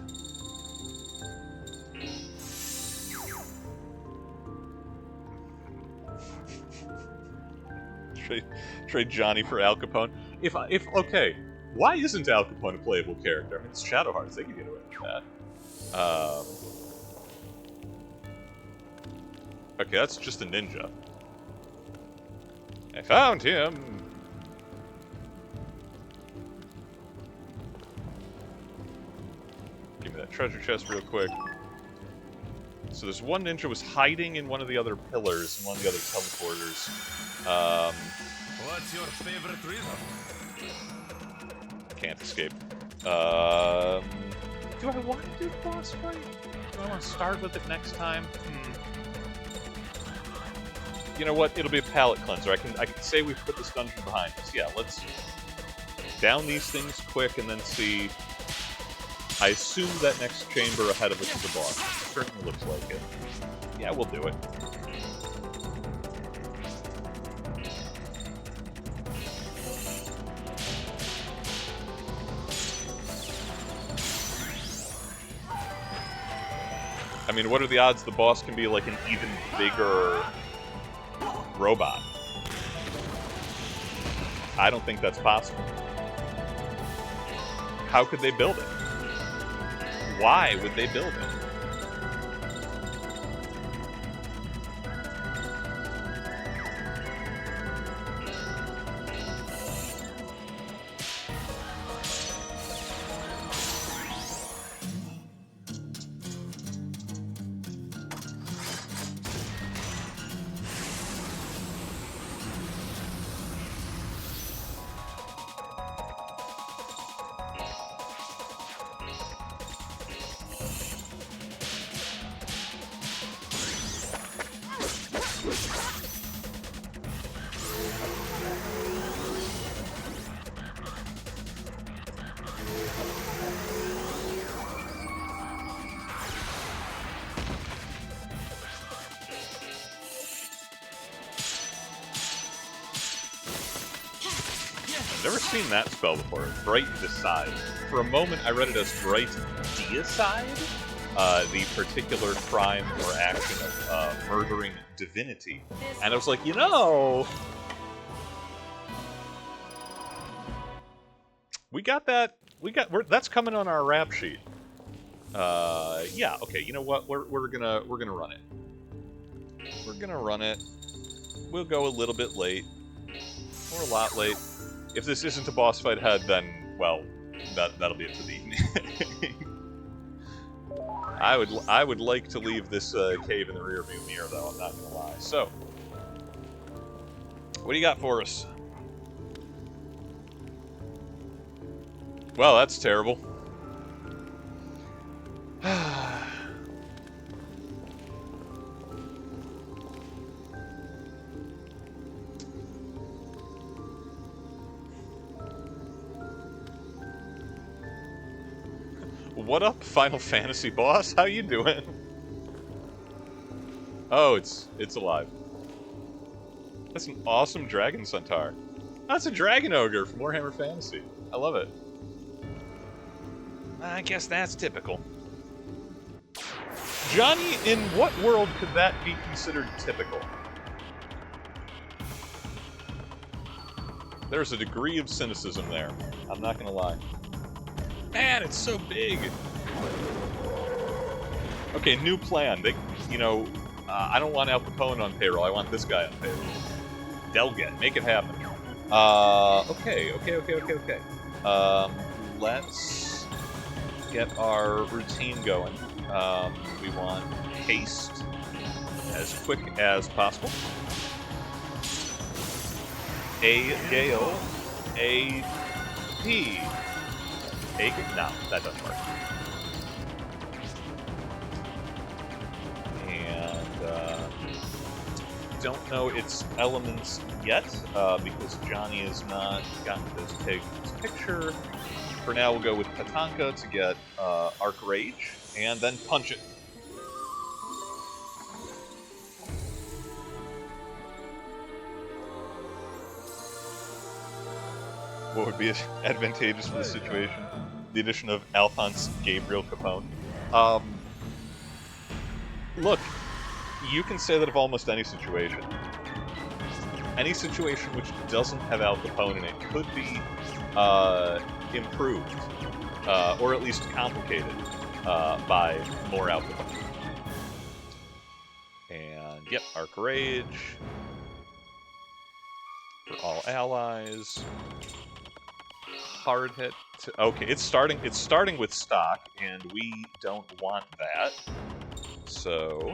Trade Johnny for Al Capone. If okay, why isn't Al Capone a playable character? I mean, it's Shadow Hearts. They can get away with that. Okay, that's just a ninja. I found him. Give me that treasure chest real quick. So this one ninja was hiding in one of the other pillars, in one of the other teleporters. What's your favorite rhythm? Can't escape. Do I want to do the boss fight? Do I want to start with it next time? You know what? It'll be a palate cleanser. I can say we've put this dungeon behind us. Yeah, let's down these things quick and then see. I assume that next chamber ahead of us is a boss. It certainly looks like it. Yeah, we'll do it. I mean, what are the odds the boss can be like an even bigger robot? I don't think that's possible. How could they build it? Why would they build it? Never seen that spell before. Bright Decide. For a moment, I read it as Bright Deicide, the particular crime or action of murdering divinity. And I was like, you know, we got that. That's coming on our rap sheet. Yeah. Okay. You know what? We're gonna run it. We're gonna run it. We'll go a little bit late, or a lot late. If this isn't a boss fight ahead, then, well, that'll be it for the evening. I would like to leave this cave in the rearview mirror, though, I'm not gonna lie. So, what do you got for us? Well, that's terrible. What up, Final Fantasy boss? How you doing? Oh, it's alive. That's an awesome Dragon-Centaur. That's a Dragon Ogre from Warhammer Fantasy. I love it. I guess that's typical. Johnny, in what world could that be considered typical? There's a degree of cynicism there. I'm not gonna lie. Man, it's so big. Okay, new plan. I don't want Al Capone on payroll. I want this guy on payroll. Delget, make it happen. Okay. Let's get our routine going. We want haste as quick as possible. A gale, a MP. No, that doesn't work. And don't know its elements yet because Johnny has not gotten this picture. For now, we'll go with Tatanka to get Arc Rage, and then punch it. What would be advantageous for the situation? The addition of Alphonse Gabriel Capone. Look, you can say that of almost any situation. Any situation which doesn't have Al Capone in it could be improved, or at least complicated, by more Al Capone. And, yep, Arc Rage for all allies. Hard hit. Okay, it's starting with stock, and we don't want that. So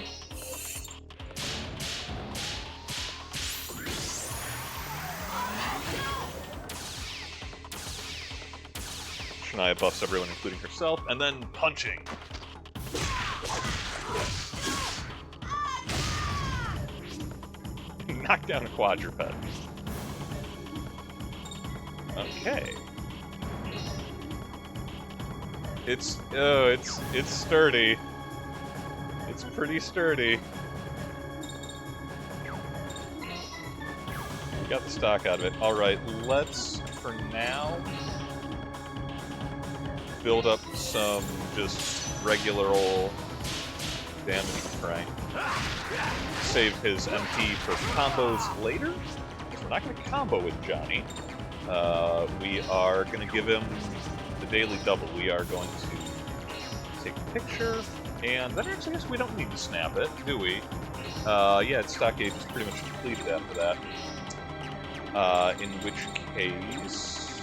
Shania buffs everyone, including herself, and then punching. Knock down a quadruped. Okay. It's sturdy. It's pretty sturdy. We got the stock out of it. Alright, let's, for now, build up some just regular old damage strength. Save his MP for combos later. We're not going to combo with Johnny. We are going to give him the daily double. We are going to take a picture, and then actually I guess we don't need to snap it, do we? Yeah, its stock gauge is pretty much completed after that. In which case...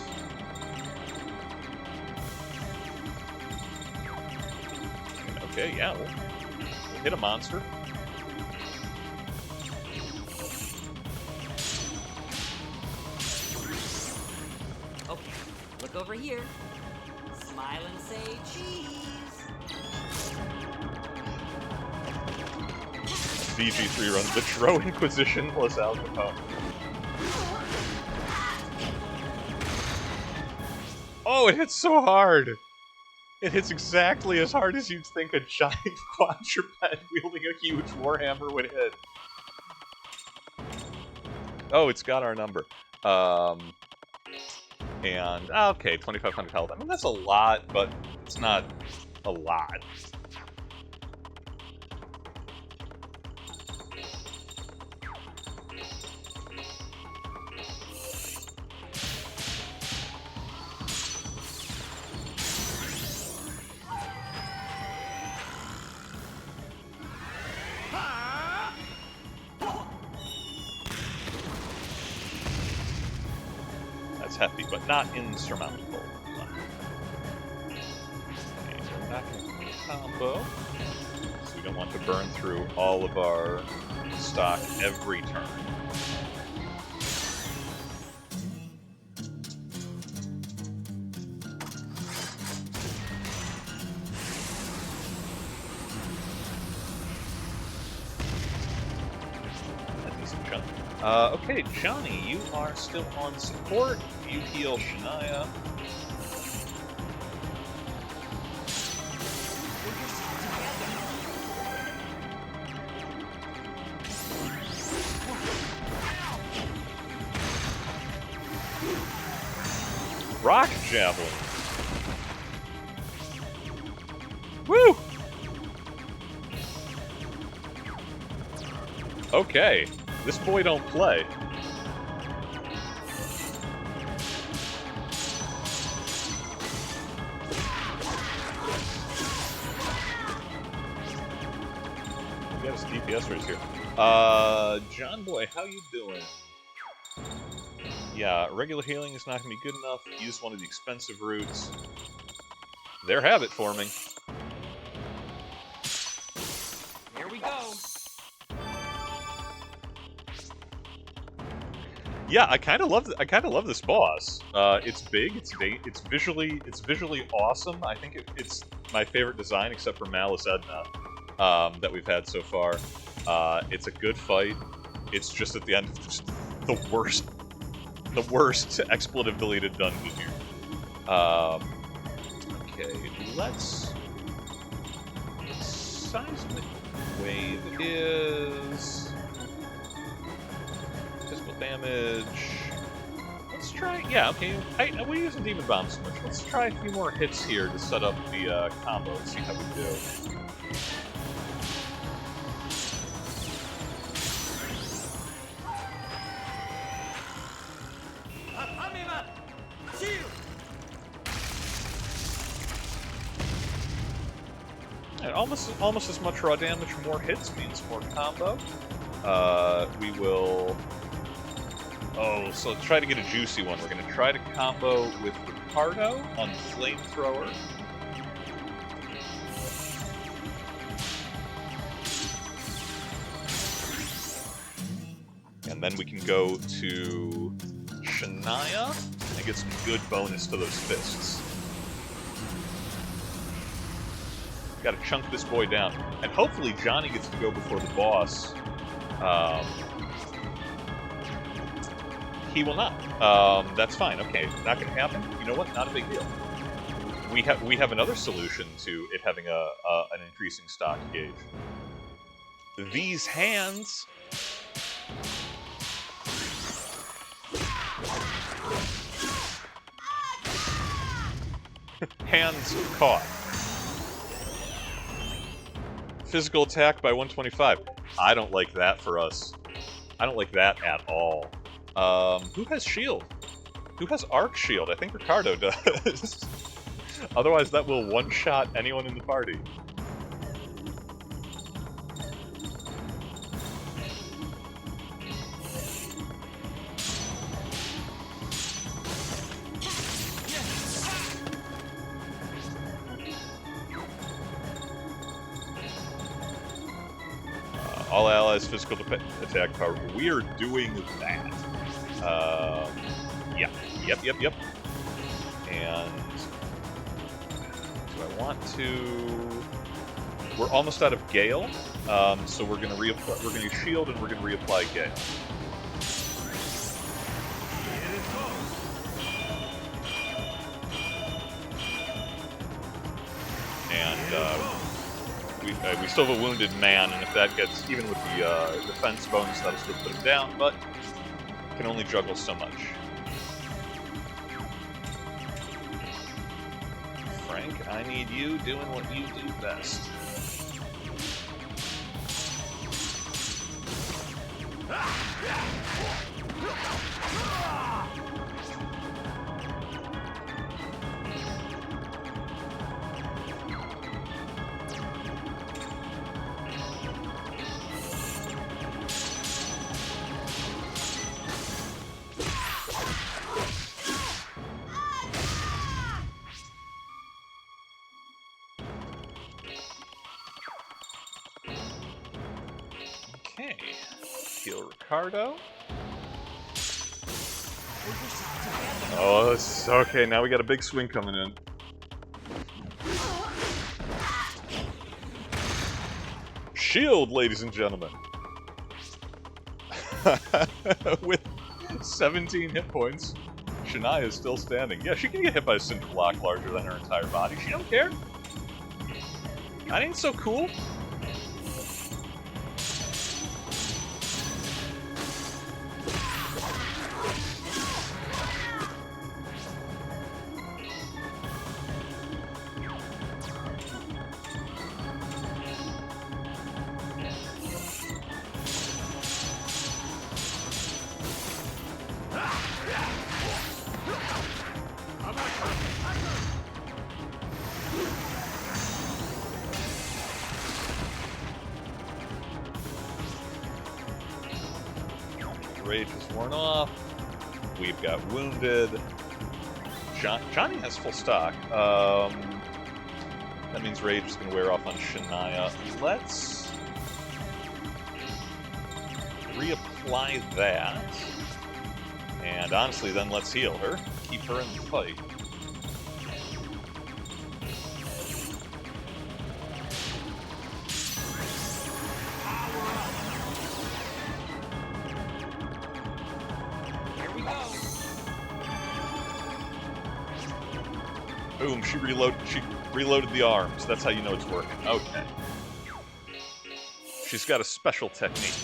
Okay, yeah, we'll hit a monster. Okay, look over here. Smile and say cheese. VG3 runs the Dro Inquisition plus Al Capone. Oh, it hits so hard! It hits exactly as hard as you'd think a giant quadruped wielding a huge warhammer would hit. Oh, it's got our number. And, okay, 2,500 health. I mean, that's a lot, but it's not a lot. Hefty, but not insurmountable. Okay, so we're not going to combo, so we don't want to burn through all of our stock every turn. A decent chunk. Okay, Johnny, you are still on support. You heal Shania. Rock Javelin. Woo! Okay, this boy don't play. DPS race here. John Boy, how you doing? Yeah, regular healing is not going to be good enough. Use one of the expensive routes. They're habit forming. Here we go. Yeah, I kind of love this boss. It's big. It's visually awesome. I think it's my favorite design, except for Malice Edna, that we've had so far. It's a good fight. It's just at the end, just the worst expletive deleted dungeon here. Okay, let's. Seismic wave is physical damage. Let's try. Yeah, okay. We're using Demon Bomb so much. Let's try a few more hits here to set up the combo and see how we do. And almost as much raw damage, more hits means more combo. We will... Oh, so let's try to get a juicy one. We're going to try to combo with Ricardo on Flamethrower. And then we can go to Shania and get some good bonus to those fists. Gotta chunk this boy down. And hopefully Johnny gets to go before the boss. He will not. That's fine. Okay, not gonna happen. You know what? Not a big deal. We have another solution to it having an increasing stock gauge. These hands. Hands caught. Physical attack by 125. I don't like that for us. I don't like that at all. Who has shield? Who has arc shield? I think Ricardo does. Otherwise, that will one-shot anyone in the party. All allies physical attack power. We are doing that. Yeah. Yep. And do I want to? We're almost out of Gale, so we're gonna reapply. We're gonna shield and we're gonna reapply Gale. And we still have a wounded man, and if that gets, even with the defense bonus, that'll still put him down, but can only juggle so much. Frank, I need you doing what you do best. Okay, heal Ricardo. Oh, this is okay. Now we got a big swing coming in. Shield, ladies and gentlemen. With 17 hit points, Shania is still standing. Yeah, she can get hit by a cinder block larger than her entire body. She don't care. That ain't so cool. Rage is worn off. We've got wounded. Johnny has full stock. That means Rage is going to wear off on Shania. Let's reapply that. And honestly, then let's heal her. Keep her in the fight. Here we go. Boom, she reloaded the arms. That's how you know it's working. Okay. She's got a special technique.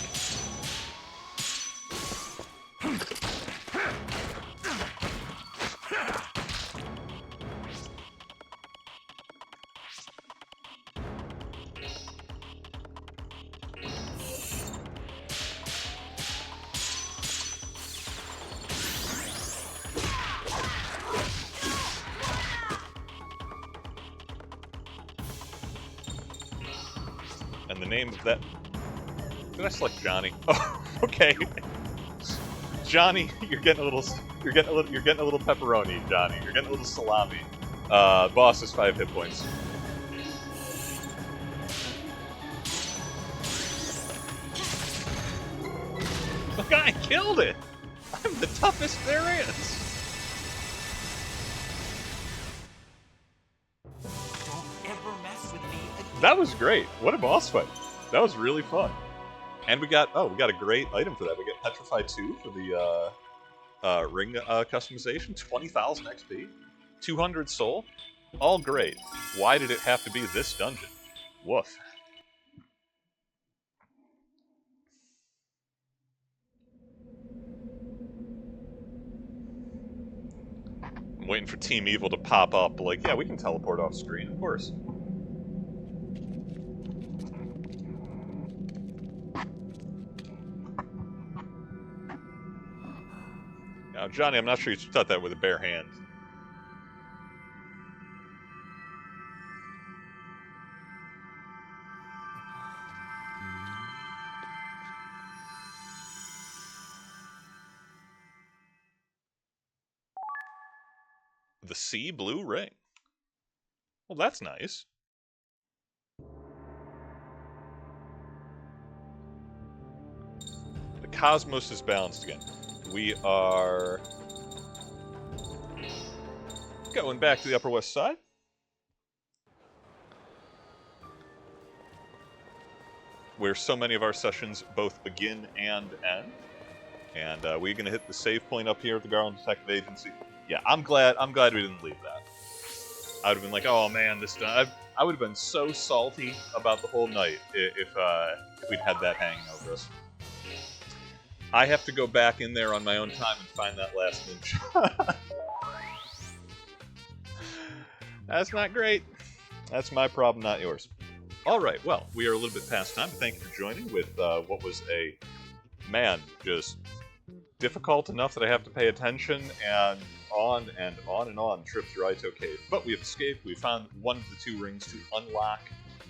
And the name of that... Did I select Johnny? Oh, okay. Johnny, you're getting a little pepperoni, Johnny. You're getting a little salami. Boss is 5 hit points. Look, I killed it! I'm the toughest there is! Don't ever mess with me again. That was great. What a boss fight. That was really fun. And we got a great item for that. We get Petrify 2 for the ring customization. 20,000 XP. 200 soul. All great. Why did it have to be this dungeon? Woof. I'm waiting for Team Evil to pop up. Like, yeah, we can teleport off screen, of course. Now, Johnny, I'm not sure you shot that with a bare hand. The sea blue ring. Well, that's nice. The cosmos is balanced again. We are going back to the Upper West Side. Where so many of our sessions both begin and end. And we're going to hit the save point up here at the Garland Detective Agency. Yeah, I'm glad we didn't leave that. I would have been like, oh man, this done. I would have been so salty about the whole night if we'd had that hanging over us. I have to go back in there on my own time and find that last ninja. That's not great. That's my problem, not yours. Alright, well, we are a little bit past time. Thank you for joining with what was a, man, just difficult enough that I have to pay attention and on and on and on trip through Aito Cave. But we have escaped. We found one of the 2 rings to unlock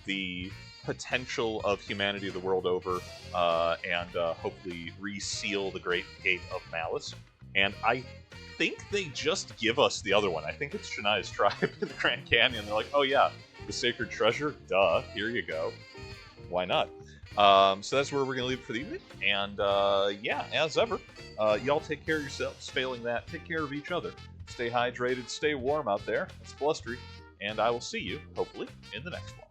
the potential of humanity the world over and hopefully reseal the Great Gate of Malice. And I think they just give us the other one. I think it's Shania's tribe in the Grand Canyon. They're like, oh yeah, the Sacred Treasure? Duh, here you go. Why not? So that's where we're going to leave it for the evening. And yeah, as ever, y'all take care of yourselves. Failing that, take care of each other. Stay hydrated, stay warm out there. It's blustery. And I will see you, hopefully, in the next one.